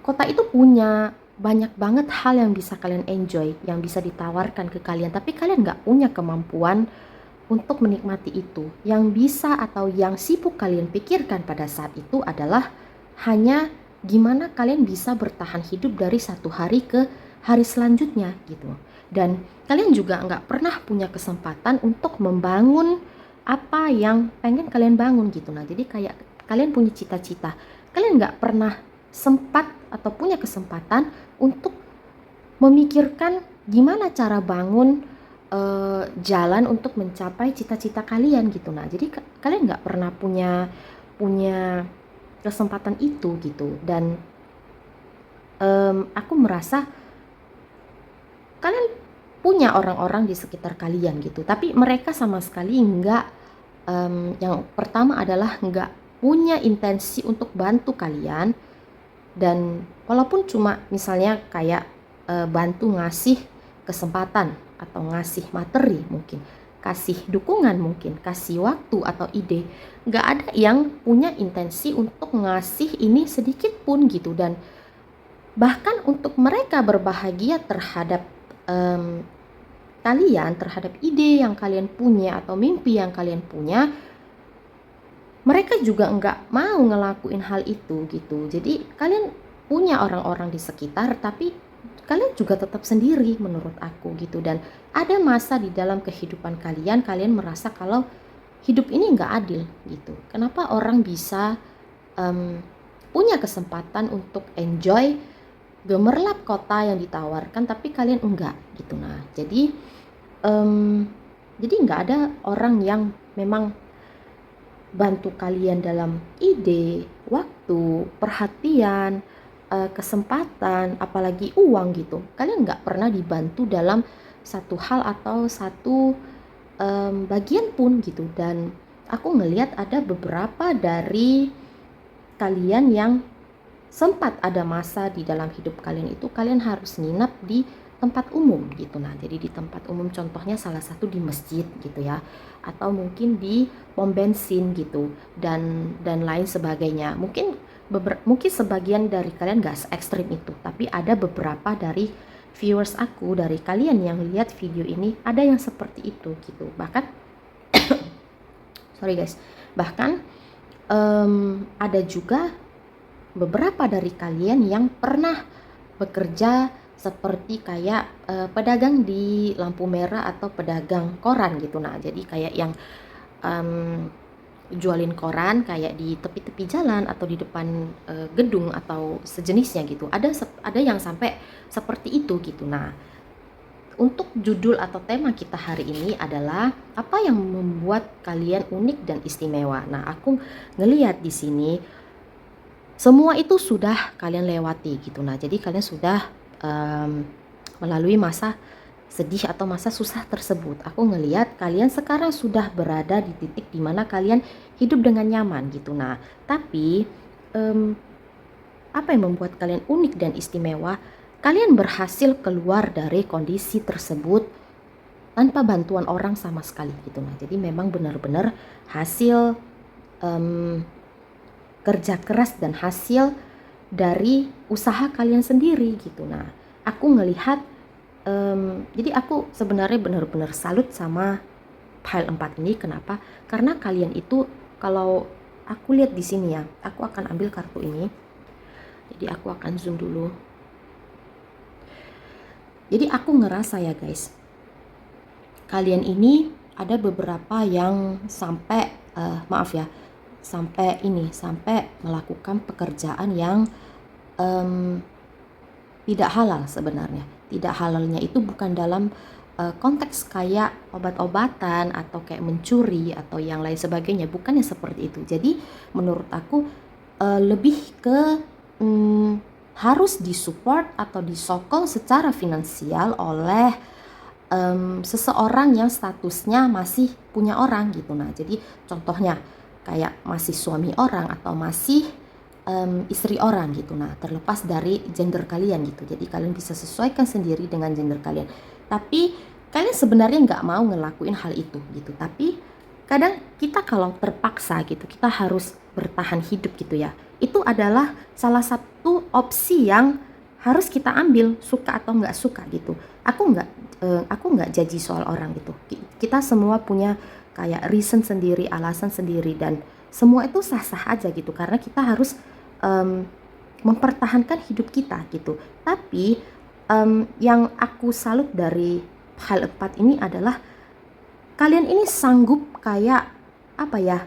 S1: kota itu punya banyak banget hal yang bisa kalian enjoy, yang bisa ditawarkan ke kalian, tapi kalian nggak punya kemampuan untuk menikmati itu. Yang bisa atau yang sibuk kalian pikirkan pada saat itu adalah hanya gimana kalian bisa bertahan hidup dari satu hari ke hari selanjutnya gitu. Dan kalian juga nggak pernah punya kesempatan untuk membangun apa yang pengen kalian bangun gitu. Nah, jadi kayak kalian punya cita-cita, kalian nggak pernah sempat atau punya kesempatan untuk memikirkan gimana cara bangun jalan untuk mencapai cita-cita kalian gitu. Nah, jadi kalian nggak pernah punya kesempatan itu gitu. Dan aku merasa kalian punya orang-orang di sekitar kalian gitu, tapi mereka sama sekali nggak yang pertama adalah nggak punya intensi untuk bantu kalian. Dan walaupun cuma misalnya kayak bantu ngasih kesempatan atau ngasih materi, mungkin kasih dukungan, mungkin kasih waktu atau ide, nggak ada yang punya intensi untuk ngasih ini sedikit pun gitu. Dan bahkan untuk mereka berbahagia terhadap kalian, terhadap ide yang kalian punya atau mimpi yang kalian punya, mereka juga nggak mau ngelakuin hal itu gitu. Jadi kalian punya orang-orang di sekitar, tapi kalian juga tetap sendiri menurut aku gitu. Dan ada masa di dalam kehidupan kalian merasa kalau hidup ini nggak adil gitu. Kenapa orang bisa punya kesempatan untuk enjoy gemerlap kota yang ditawarkan, tapi kalian enggak gitu. Nah, jadi nggak ada orang yang memang bantu kalian dalam ide, waktu, perhatian, kesempatan, apalagi uang gitu. Kalian nggak pernah dibantu dalam satu hal atau satu bagian pun gitu. Dan aku ngelihat ada beberapa dari kalian yang sempat ada masa di dalam hidup kalian itu kalian harus nginap di tempat umum gitu. Nah, jadi di tempat umum contohnya salah satu di masjid gitu ya, atau mungkin di pom bensin gitu, dan lain sebagainya. Mungkin sebagian dari kalian gak se-ekstrim itu, tapi ada beberapa dari viewers aku, dari kalian yang lihat video ini, ada yang seperti itu gitu. Bahkan sorry guys, bahkan ada juga beberapa dari kalian yang pernah bekerja seperti kayak pedagang di lampu merah atau pedagang koran gitu. Nah, jadi kayak yang jualin koran kayak di tepi-tepi jalan atau di depan gedung atau sejenisnya gitu. Ada yang sampai seperti itu gitu. Nah, untuk judul atau tema kita hari ini adalah apa yang membuat kalian unik dan istimewa. Nah, aku ngelihat di sini semua itu sudah kalian lewati gitu. Nah, jadi kalian sudah melalui masa sedih atau masa susah tersebut. Aku ngelihat kalian sekarang sudah berada di titik dimana kalian hidup dengan nyaman gitu. Nah, tapi apa yang membuat kalian unik dan istimewa? Kalian berhasil keluar dari kondisi tersebut tanpa bantuan orang sama sekali gitu. Nah, jadi memang benar-benar hasil kerja keras dan hasil dari usaha kalian sendiri gitu. Nah, aku ngelihat jadi aku sebenarnya benar-benar salut sama file 4 ini. Kenapa? Karena kalian itu, kalau aku lihat di sini ya, aku akan ambil kartu ini. Jadi aku akan zoom dulu. Jadi aku ngerasa ya guys, kalian ini ada beberapa yang sampai sampai melakukan pekerjaan yang tidak halal sebenarnya. Tidak halalnya itu bukan dalam konteks kayak obat-obatan atau kayak mencuri atau yang lain sebagainya, bukannya seperti itu. Jadi menurut aku lebih ke harus disupport atau disokong secara finansial oleh seseorang yang statusnya masih punya orang gitu. Nah, jadi contohnya kayak masih suami orang atau masih istri orang gitu. Nah, terlepas dari gender kalian gitu. Jadi kalian bisa sesuaikan sendiri dengan gender kalian. Tapi kalian sebenarnya nggak mau ngelakuin hal itu gitu. Tapi kadang kita kalau terpaksa gitu, kita harus bertahan hidup gitu ya. Itu adalah salah satu opsi yang harus kita ambil, suka atau nggak suka gitu. Aku nggak judge soal orang gitu. Kita semua punya kayak reason sendiri, alasan sendiri, dan semua itu sah-sah aja gitu. Karena kita harus mempertahankan hidup kita gitu. Tapi yang aku salut dari hal 4 ini adalah kalian ini sanggup kayak apa ya?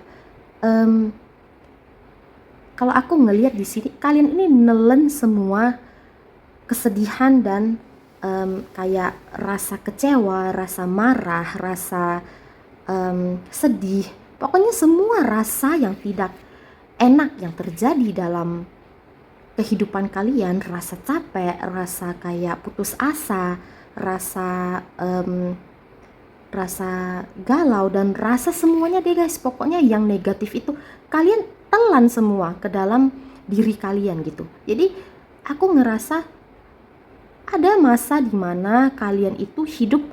S1: Kalau aku ngelihat di sini, kalian ini nelen semua kesedihan dan kayak rasa kecewa, rasa marah, rasa sedih. Pokoknya semua rasa yang tidak enak yang terjadi dalam kehidupan kalian, rasa capek, rasa kayak putus asa, rasa galau, dan rasa semuanya deh guys. Pokoknya yang negatif itu kalian telan semua ke dalam diri kalian gitu. Jadi aku ngerasa ada masa dimana kalian itu hidup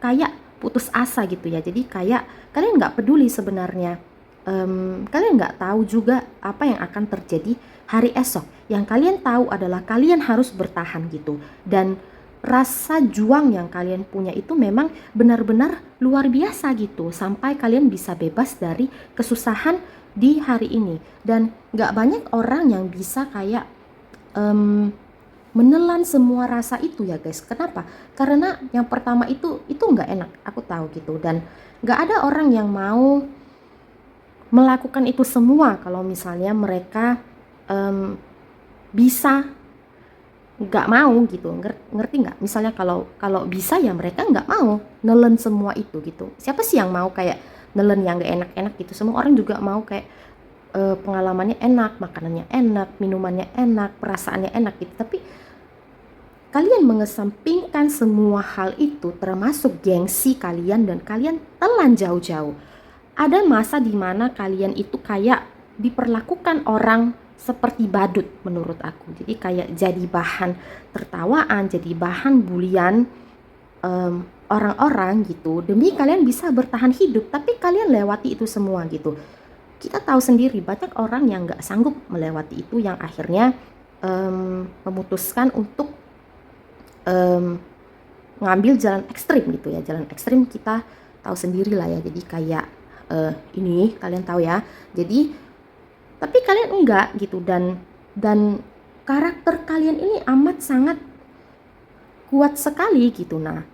S1: kayak putus asa gitu ya. Jadi kayak kalian nggak peduli sebenarnya. Kalian nggak tahu juga apa yang akan terjadi hari esok. Yang kalian tahu adalah kalian harus bertahan gitu. Dan rasa juang yang kalian punya itu memang benar-benar luar biasa gitu. Sampai kalian bisa bebas dari kesusahan di hari ini. Dan nggak banyak orang yang bisa kayak menelan semua rasa itu ya guys. Kenapa? Karena yang pertama itu nggak enak, aku tahu gitu. Dan nggak ada orang yang mau melakukan itu semua kalau misalnya mereka bisa nggak mau gitu. Ngerti nggak? Misalnya kalau bisa ya mereka nggak mau nelen semua itu gitu. Siapa sih yang mau kayak nelen yang nggak enak-enak gitu? Semua orang juga mau kayak pengalamannya enak, makanannya enak, minumannya enak, perasaannya enak gitu. Tapi kalian mengesampingkan semua hal itu, termasuk gengsi kalian, dan kalian telan jauh-jauh. Ada masa dimana kalian itu kayak diperlakukan orang seperti badut menurut aku. Jadi kayak jadi bahan tertawaan, jadi bahan bulian orang-orang gitu, demi kalian bisa bertahan hidup, tapi kalian lewati itu semua gitu. Kita tahu sendiri banyak orang yang nggak sanggup melewati itu, yang akhirnya memutuskan untuk ngambil jalan ekstrim gitu ya. Jalan ekstrim kita tahu sendiri lah ya, jadi kayak ini kalian tahu ya. Jadi tapi kalian enggak gitu, dan karakter kalian ini amat sangat kuat sekali gitu. Nah,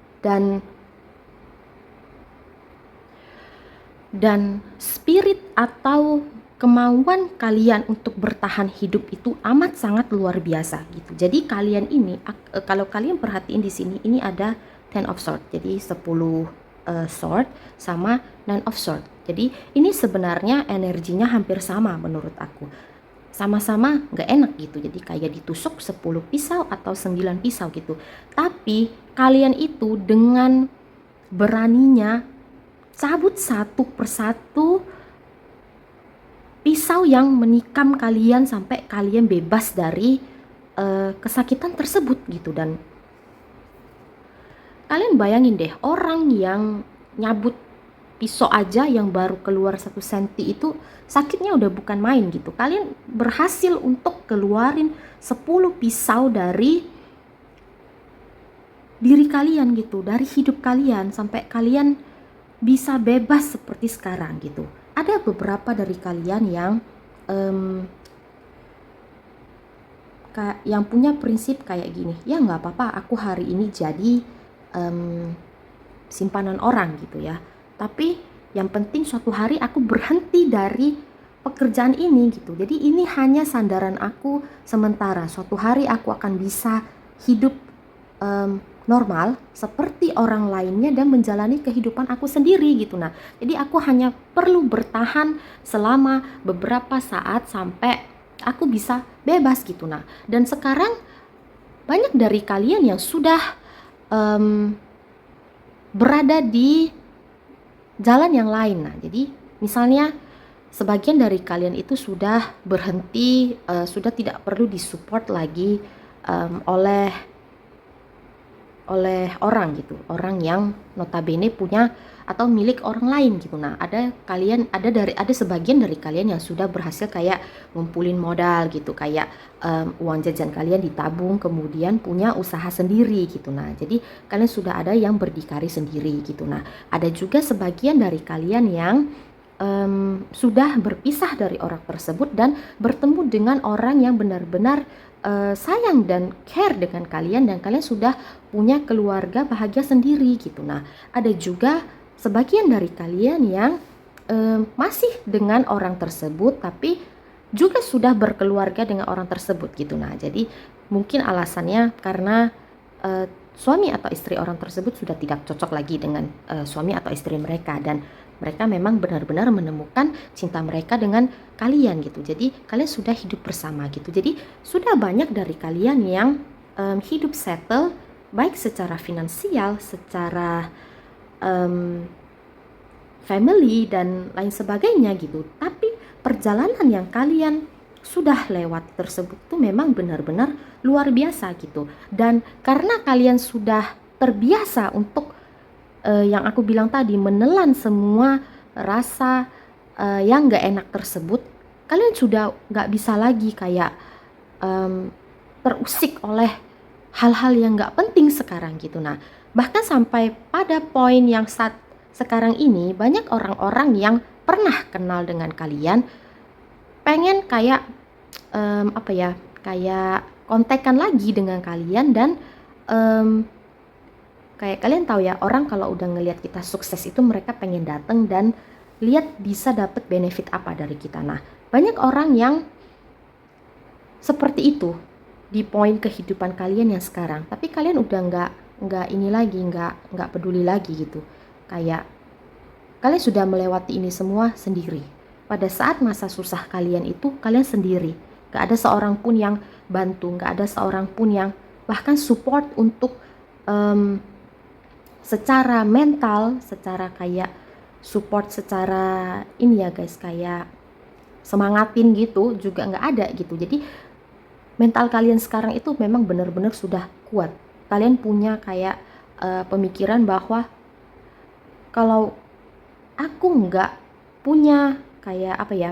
S1: dan spirit atau kemauan kalian untuk bertahan hidup itu amat sangat luar biasa gitu. Jadi kalian ini kalau kalian perhatiin di sini, ini ada Ten of Swords. Jadi 10 sword sama Nine of Swords. Jadi ini sebenarnya energinya hampir sama menurut aku. Sama-sama nggak enak gitu. Jadi kayak ditusuk 10 pisau atau 9 pisau gitu. Tapi kalian itu dengan beraninya cabut satu persatu pisau yang menikam kalian sampai kalian bebas dari kesakitan tersebut gitu. Dan kalian bayangin deh, orang yang nyabut pisau aja yang baru keluar 1 senti itu sakitnya udah bukan main gitu. Kalian berhasil untuk keluarin 10 pisau dari diri kalian gitu, dari hidup kalian, sampai kalian bisa bebas seperti sekarang gitu. Ada beberapa dari kalian yang punya prinsip kayak gini, ya nggak apa-apa aku hari ini jadi simpanan orang gitu ya, tapi yang penting suatu hari aku berhenti dari pekerjaan ini gitu. Jadi ini hanya sandaran aku sementara, suatu hari aku akan bisa hidup normal seperti orang lainnya dan menjalani kehidupan aku sendiri gitu. Nah, jadi aku hanya perlu bertahan selama beberapa saat sampai aku bisa bebas gitu. Nah, dan sekarang banyak dari kalian yang sudah berada di jalan yang lain. Nah, jadi misalnya sebagian dari kalian itu sudah berhenti, sudah tidak perlu disupport lagi oleh orang gitu, orang yang notabene punya atau milik orang lain gitu. Nah, ada sebagian dari kalian yang sudah berhasil kayak ngumpulin modal gitu, kayak uang jajan kalian ditabung, kemudian punya usaha sendiri gitu. Nah, jadi kalian sudah ada yang berdikari sendiri gitu. Nah, ada juga sebagian dari kalian yang sudah berpisah dari orang tersebut dan bertemu dengan orang yang benar-benar sayang dan care dengan kalian, dan kalian sudah punya keluarga bahagia sendiri gitu. Nah, ada juga sebagian dari kalian yang masih dengan orang tersebut tapi juga sudah berkeluarga dengan orang tersebut gitu. Nah, jadi mungkin alasannya karena suami atau istri orang tersebut sudah tidak cocok lagi dengan suami atau istri mereka, dan mereka memang benar-benar menemukan cinta mereka dengan kalian gitu. Jadi kalian sudah hidup bersama gitu. Jadi sudah banyak dari kalian yang hidup settle, baik secara finansial, secara family dan lain sebagainya gitu. Tapi perjalanan yang kalian sudah lewat tersebut tuh memang benar-benar luar biasa gitu. Dan karena kalian sudah terbiasa untuk yang aku bilang tadi, menelan semua rasa yang gak enak tersebut, kalian sudah gak bisa lagi kayak terusik oleh hal-hal yang gak penting sekarang gitu. Nah, bahkan sampai pada poin yang saat sekarang ini, banyak orang-orang yang pernah kenal dengan kalian pengen kayak kayak kontekan lagi dengan kalian, dan kayak kalian tahu ya, orang kalau udah ngelihat kita sukses itu mereka pengen datang dan lihat bisa dapat benefit apa dari kita. Nah, banyak orang yang seperti itu di poin kehidupan kalian yang sekarang, tapi kalian udah nggak ini lagi, nggak peduli lagi gitu. Kayak kalian sudah melewati ini semua sendiri. Pada saat masa susah kalian itu kalian sendiri, nggak ada seorang pun yang bantu, nggak ada seorang pun yang bahkan support untuk secara mental, secara kayak support secara ini ya guys, kayak semangatin gitu juga nggak ada gitu. Jadi mental kalian sekarang itu memang benar-benar sudah kuat. Kalian punya kayak pemikiran bahwa kalau aku nggak punya kayak apa ya,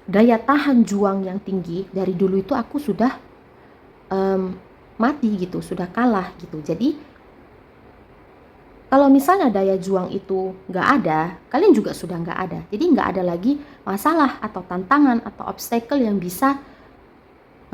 S1: daya tahan juang yang tinggi dari dulu, itu aku sudah mati gitu, sudah kalah gitu. Jadi kalau misalnya daya juang itu nggak ada, kalian juga sudah nggak ada. Jadi nggak ada lagi masalah atau tantangan atau obstacle yang bisa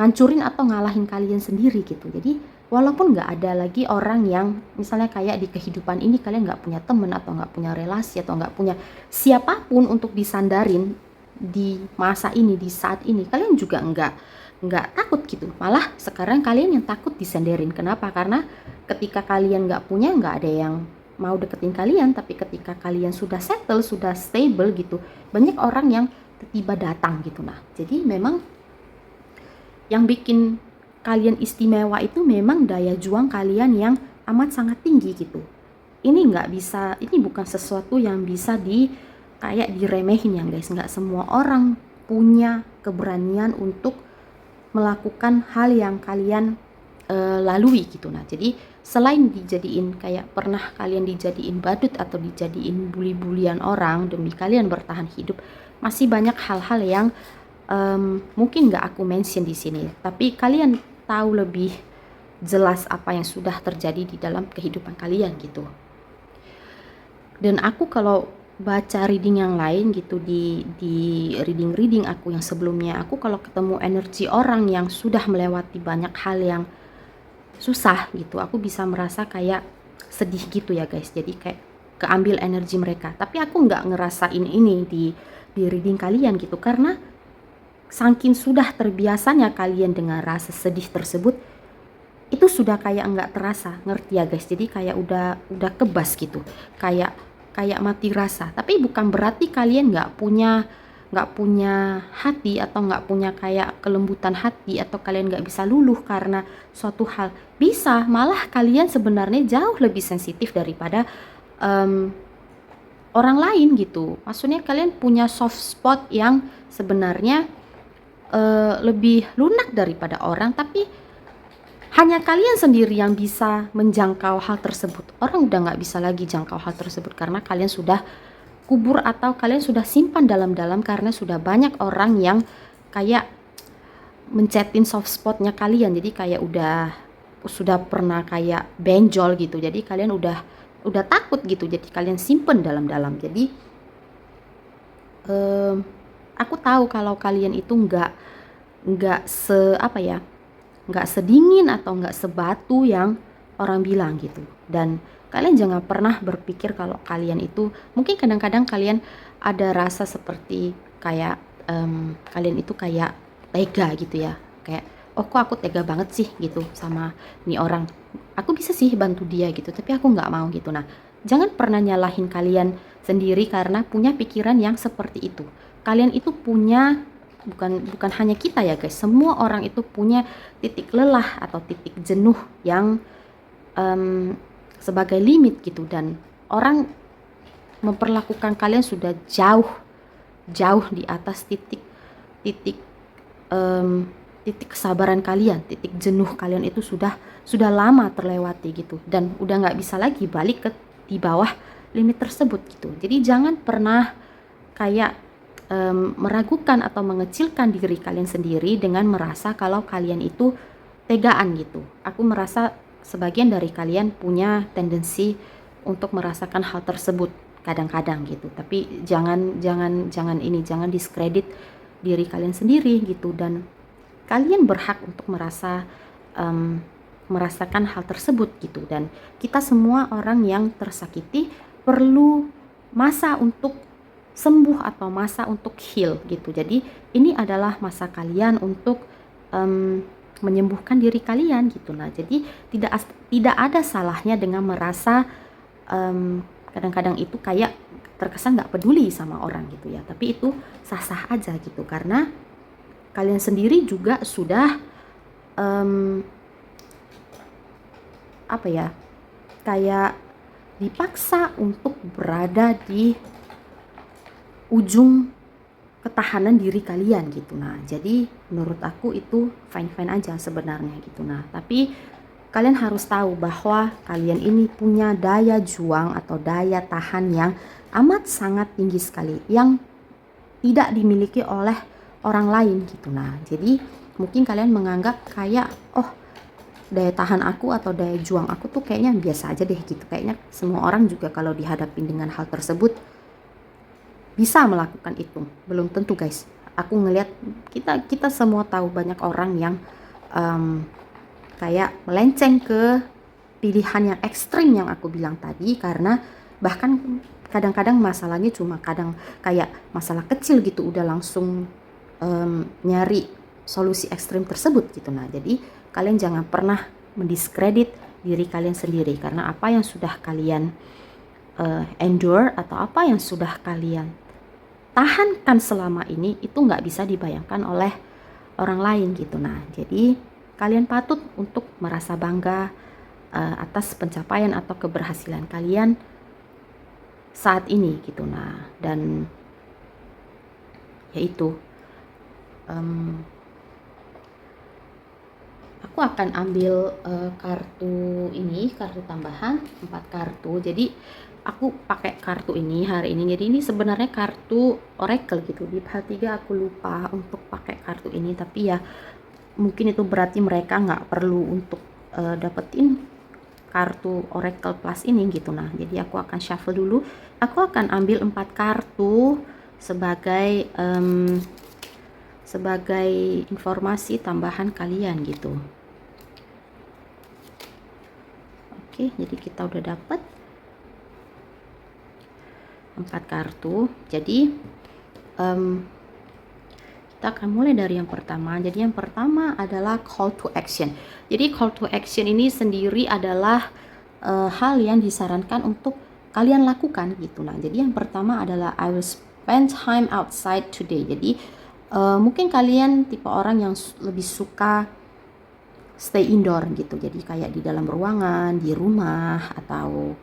S1: ngancurin atau ngalahin kalian sendiri gitu. Jadi walaupun nggak ada lagi orang yang misalnya kayak di kehidupan ini kalian nggak punya temen atau nggak punya relasi atau nggak punya siapapun untuk disandarin di masa ini, di saat ini, kalian juga nggak takut gitu. Malah sekarang kalian yang takut disandarin. Kenapa? Karena ketika kalian nggak punya, nggak ada yang mau deketin kalian. Tapi ketika kalian sudah settle, sudah stable gitu, banyak orang yang tiba-tiba datang gitu. Nah, jadi memang yang bikin kalian istimewa itu memang daya juang kalian yang amat sangat tinggi gitu. Ini nggak bisa, ini bukan sesuatu yang bisa kayak diremehin ya guys. Nggak semua orang punya keberanian untuk melakukan hal yang kalian lalui gitu. Nah, jadi selain dijadiin kayak pernah kalian dijadiin badut atau dijadiin bully-bulian orang demi kalian bertahan hidup, masih banyak hal-hal yang mungkin nggak aku mention di sini, tapi kalian tahu lebih jelas apa yang sudah terjadi di dalam kehidupan kalian gitu. Dan aku kalau baca reading yang lain gitu, di reading aku yang sebelumnya, aku kalau ketemu energi orang yang sudah melewati banyak hal yang susah gitu, aku bisa merasa kayak sedih gitu ya guys. Jadi kayak keambil energi mereka, tapi aku nggak ngerasain ini di reading kalian gitu, karena saking sudah terbiasanya kalian dengan rasa sedih tersebut, itu sudah kayak nggak terasa, ngerti ya guys. Jadi kayak udah kebas gitu, kayak mati rasa. Tapi bukan berarti kalian nggak punya hati atau nggak punya kayak kelembutan hati, atau kalian nggak bisa luluh karena suatu hal. Bisa, malah kalian sebenarnya jauh lebih sensitif daripada orang lain gitu. Maksudnya kalian punya soft spot yang sebenarnya lebih lunak daripada orang, tapi hanya kalian sendiri yang bisa menjangkau hal tersebut. Orang udah nggak bisa lagi jangkau hal tersebut karena kalian sudah kubur atau kalian sudah simpan dalam-dalam, karena sudah banyak orang yang kayak mencetin soft spotnya kalian. Jadi kayak sudah pernah kayak benjol gitu. Jadi kalian udah takut gitu. Jadi kalian simpen dalam-dalam. Jadi aku tahu kalau kalian itu nggak sedingin atau nggak sebatu yang orang bilang gitu. Dan kalian jangan pernah berpikir kalau kalian itu, mungkin kadang-kadang kalian ada rasa seperti kayak kalian itu kayak tega gitu ya, kayak oh kok aku tega banget sih gitu sama nih orang, aku bisa sih bantu dia gitu tapi aku nggak mau gitu. Nah, jangan pernah nyalahin kalian sendiri karena punya pikiran yang seperti itu. Kalian itu punya, bukan hanya kita ya guys, semua orang itu punya titik lelah atau titik jenuh yang sebagai limit gitu, dan orang memperlakukan kalian sudah jauh di atas titik kesabaran kalian, titik jenuh kalian itu sudah lama terlewati gitu, dan udah nggak bisa lagi balik ke di bawah limit tersebut gitu. Jadi jangan pernah kayak meragukan atau mengecilkan diri kalian sendiri dengan merasa kalau kalian itu tegaan gitu. Aku merasa sebagian dari kalian punya tendensi untuk merasakan hal tersebut kadang-kadang gitu. Tapi jangan diskredit diri kalian sendiri gitu, dan kalian berhak untuk merasakan hal tersebut gitu. Dan kita semua orang yang tersakiti perlu masa untuk sembuh atau masa untuk heal gitu. Jadi ini adalah masa kalian untuk menyembuhkan diri kalian gitu. Nah, jadi tidak ada salahnya dengan merasa kadang-kadang itu kayak terkesan nggak peduli sama orang gitu ya. Tapi itu sah-sah aja gitu, karena kalian sendiri juga sudah kayak dipaksa untuk berada di ujung ketahanan diri kalian gitu. Nah, jadi menurut aku itu fine-fine aja sebenarnya gitu. Nah, tapi kalian harus tahu bahwa kalian ini punya daya juang atau daya tahan yang amat sangat tinggi sekali, yang tidak dimiliki oleh orang lain gitu. Nah, jadi mungkin kalian menganggap kayak, oh, daya tahan aku atau daya juang aku tuh kayaknya biasa aja deh gitu. Kayaknya semua orang juga kalau dihadapin dengan hal tersebut bisa melakukan itu. Belum tentu, guys. Aku ngelihat kita semua tahu banyak orang yang kayak melenceng ke pilihan yang ekstrim yang aku bilang tadi, karena bahkan kadang-kadang masalahnya cuma kadang kayak masalah kecil gitu udah langsung nyari solusi ekstrim tersebut gitu. Nah, jadi kalian jangan pernah mendiskredit diri kalian sendiri, karena apa yang sudah kalian endure atau apa yang sudah kalian tahankan selama ini itu nggak bisa dibayangkan oleh orang lain gitu. Nah, jadi kalian patut untuk merasa bangga atas pencapaian atau keberhasilan kalian saat ini gitu. Nah, dan yaitu aku akan ambil kartu ini, kartu tambahan 4 kartu. Jadi aku pakai kartu ini hari ini. Jadi ini sebenarnya kartu oracle gitu. Di hal 3 aku lupa untuk pakai kartu ini, tapi ya mungkin itu berarti mereka nggak perlu untuk dapetin kartu oracle plus ini gitu. Nah, jadi aku akan shuffle dulu. Aku akan ambil 4 kartu sebagai sebagai informasi tambahan kalian gitu. Oke, jadi kita udah dapat 4 kartu. Jadi kita akan mulai dari yang pertama. Jadi yang pertama adalah call to action. Jadi call to action ini sendiri adalah hal yang disarankan untuk kalian lakukan gitu. Nah, jadi yang pertama adalah I will spend time outside today. Jadi mungkin kalian tipe orang yang lebih suka stay indoor gitu. Jadi kayak di dalam ruangan, di rumah, atau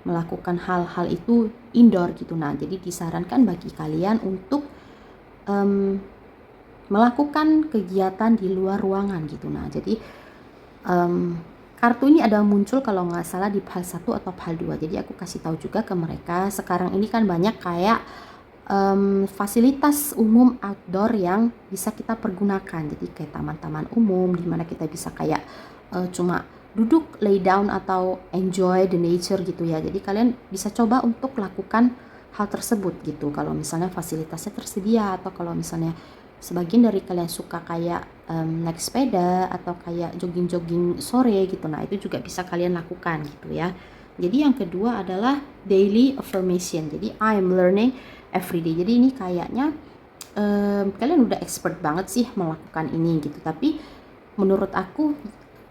S1: melakukan hal-hal itu indoor gitu. Nah, jadi disarankan bagi kalian untuk melakukan kegiatan di luar ruangan gitu. Nah, jadi kartu ini ada muncul kalau nggak salah di PAL 1 atau PAL 2. Jadi aku kasih tahu juga ke mereka, sekarang ini kan banyak kayak fasilitas umum outdoor yang bisa kita pergunakan. Jadi kayak taman-taman umum di mana kita bisa kayak cuma duduk, lay down, atau enjoy the nature gitu ya. Jadi kalian bisa coba untuk lakukan hal tersebut gitu, kalau misalnya fasilitasnya tersedia, atau kalau misalnya sebagian dari kalian suka kayak naik sepeda atau kayak jogging-jogging sore gitu. Nah, itu juga bisa kalian lakukan gitu ya. Jadi yang kedua adalah daily affirmation. Jadi I'm learning everyday. Jadi ini kayaknya kalian udah expert banget sih melakukan ini gitu. Tapi menurut aku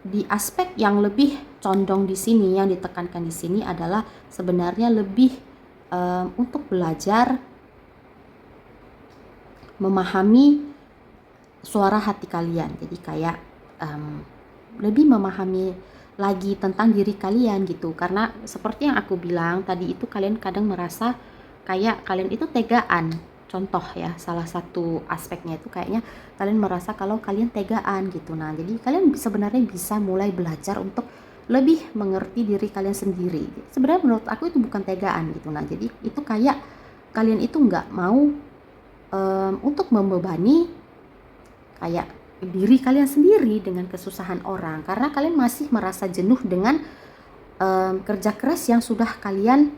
S1: di aspek yang lebih condong di sini, yang ditekankan di sini adalah sebenarnya lebih untuk belajar memahami suara hati kalian. Jadi kayak lebih memahami lagi tentang diri kalian gitu. Karena seperti yang aku bilang tadi itu, kalian kadang merasa kayak kalian itu tegaan. Contoh ya, salah satu aspeknya itu kayaknya kalian merasa kalau kalian tegaan gitu. Nah, jadi kalian sebenarnya bisa mulai belajar untuk lebih mengerti diri kalian sendiri. Sebenarnya menurut aku itu bukan tegaan gitu. Nah, jadi itu kayak kalian itu nggak mau untuk membebani kayak diri kalian sendiri dengan kesusahan orang, karena kalian masih merasa jenuh dengan kerja keras yang sudah kalian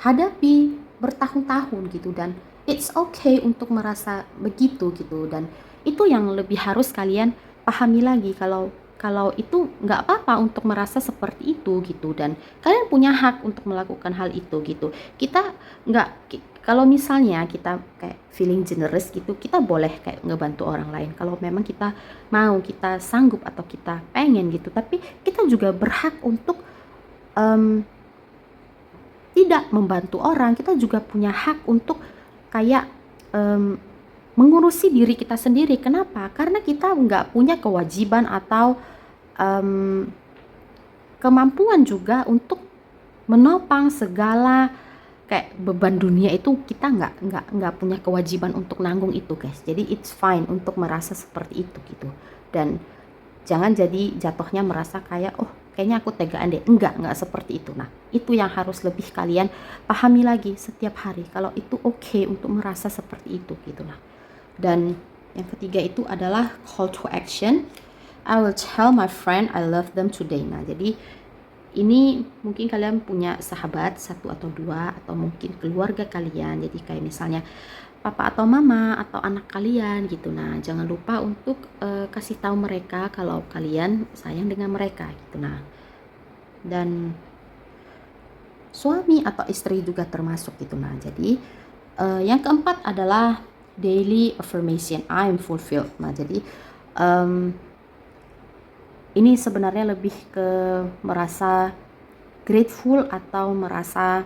S1: hadapi bertahun-tahun gitu. Dan it's okay untuk merasa begitu gitu, dan itu yang lebih harus kalian pahami lagi, kalau itu nggak apa-apa untuk merasa seperti itu gitu, dan kalian punya hak untuk melakukan hal itu gitu. Kita nggak, kalau misalnya kita kayak feeling generous gitu, kita boleh kayak ngebantu orang lain kalau memang kita mau, kita sanggup, atau kita pengen gitu. Tapi kita juga berhak untuk tidak membantu orang. Kita juga punya hak untuk kayak mengurusi diri kita sendiri. Kenapa? Karena kita nggak punya kewajiban atau kemampuan juga untuk menopang segala kayak beban dunia itu kita nggak punya kewajiban untuk nanggung itu guys. Jadi it's fine untuk merasa seperti itu gitu. Dan jangan jadi jatuhnya merasa kayak oh kayaknya aku tegaan deh. Enggak seperti itu. Nah itu yang harus lebih kalian pahami lagi setiap hari, kalau itu oke untuk merasa seperti itu gitu. Nah dan yang ketiga itu adalah call to action. I will tell my friend I love them today. Nah jadi ini mungkin kalian punya sahabat satu atau dua, atau mungkin keluarga kalian, jadi kayak misalnya papa atau mama atau anak kalian gitu. Nah jangan lupa untuk kasih tahu mereka kalau kalian sayang dengan mereka gitu. Nah dan suami atau istri juga termasuk gitu. Nah jadi yang keempat adalah daily affirmation, I am fulfilled. Nah jadi ini sebenarnya lebih ke merasa grateful atau merasa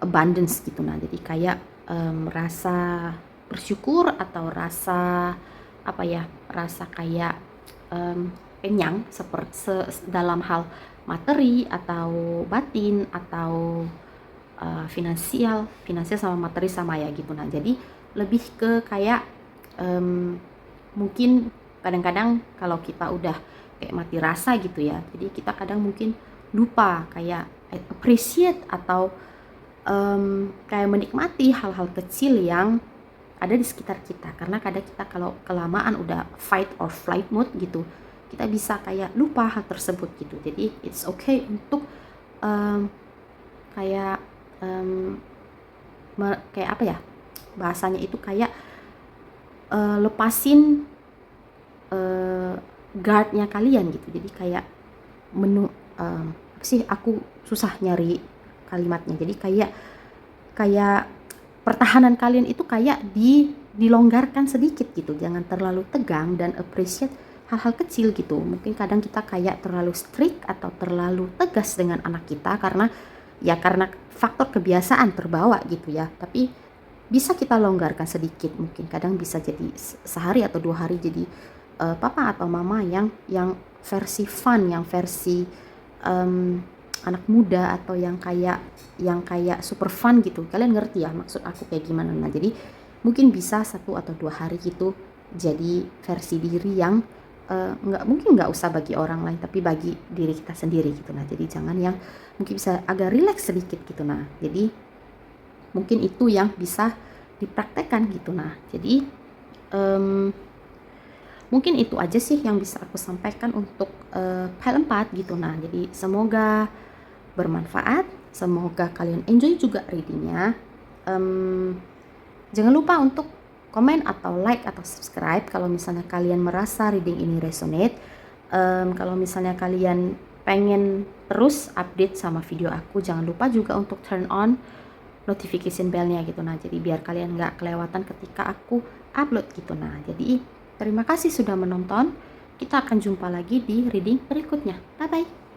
S1: abundance gitu. Nah jadi kayak merasa bersyukur atau rasa apa ya, rasa kayak kenyang seperti dalam hal materi atau batin atau finansial sama materi sama ya gitu. Nah jadi lebih ke kayak mungkin kadang-kadang kalau kita udah kayak mati rasa gitu ya, jadi kita kadang mungkin lupa kayak appreciate atau kayak menikmati hal-hal kecil yang ada di sekitar kita. Karena kadang kita kalau kelamaan udah fight or flight mode gitu, kita bisa kayak lupa hal tersebut gitu. Jadi it's okay untuk kayak kayak apa ya bahasanya itu, kayak lepasin guardnya kalian gitu. Jadi kayak apa sih, aku susah nyari kalimatnya. Jadi kayak pertahanan kalian itu kayak dilonggarkan sedikit gitu. Jangan terlalu tegang dan appreciate hal-hal kecil gitu. Mungkin kadang kita kayak terlalu strict atau terlalu tegas dengan anak kita karena faktor kebiasaan terbawa gitu ya. Tapi bisa kita longgarkan sedikit, mungkin kadang bisa jadi sehari atau 2 hari jadi papa atau mama yang versi fun, yang versi anak muda, atau yang kayak super fun gitu. Kalian ngerti ya maksud aku kayak gimana. Nah jadi mungkin bisa 1 atau 2 hari gitu jadi versi diri yang nggak usah bagi orang lain, tapi bagi diri kita sendiri gitu. Nah jadi jangan yang mungkin bisa agak relax sedikit gitu. Nah jadi mungkin itu yang bisa dipraktekkan gitu. Nah jadi mungkin itu aja sih yang bisa aku sampaikan untuk file 4 gitu. Nah jadi semoga bermanfaat, semoga kalian enjoy juga readingnya. Jangan lupa untuk komen atau like atau subscribe kalau misalnya kalian merasa reading ini resonate. Kalau misalnya kalian pengen terus update sama video aku, jangan lupa juga untuk turn on notification bellnya gitu. Nah jadi biar kalian nggak kelewatan ketika aku upload gitu. Nah jadi terima kasih sudah menonton. Kita akan jumpa lagi di reading berikutnya. Bye bye.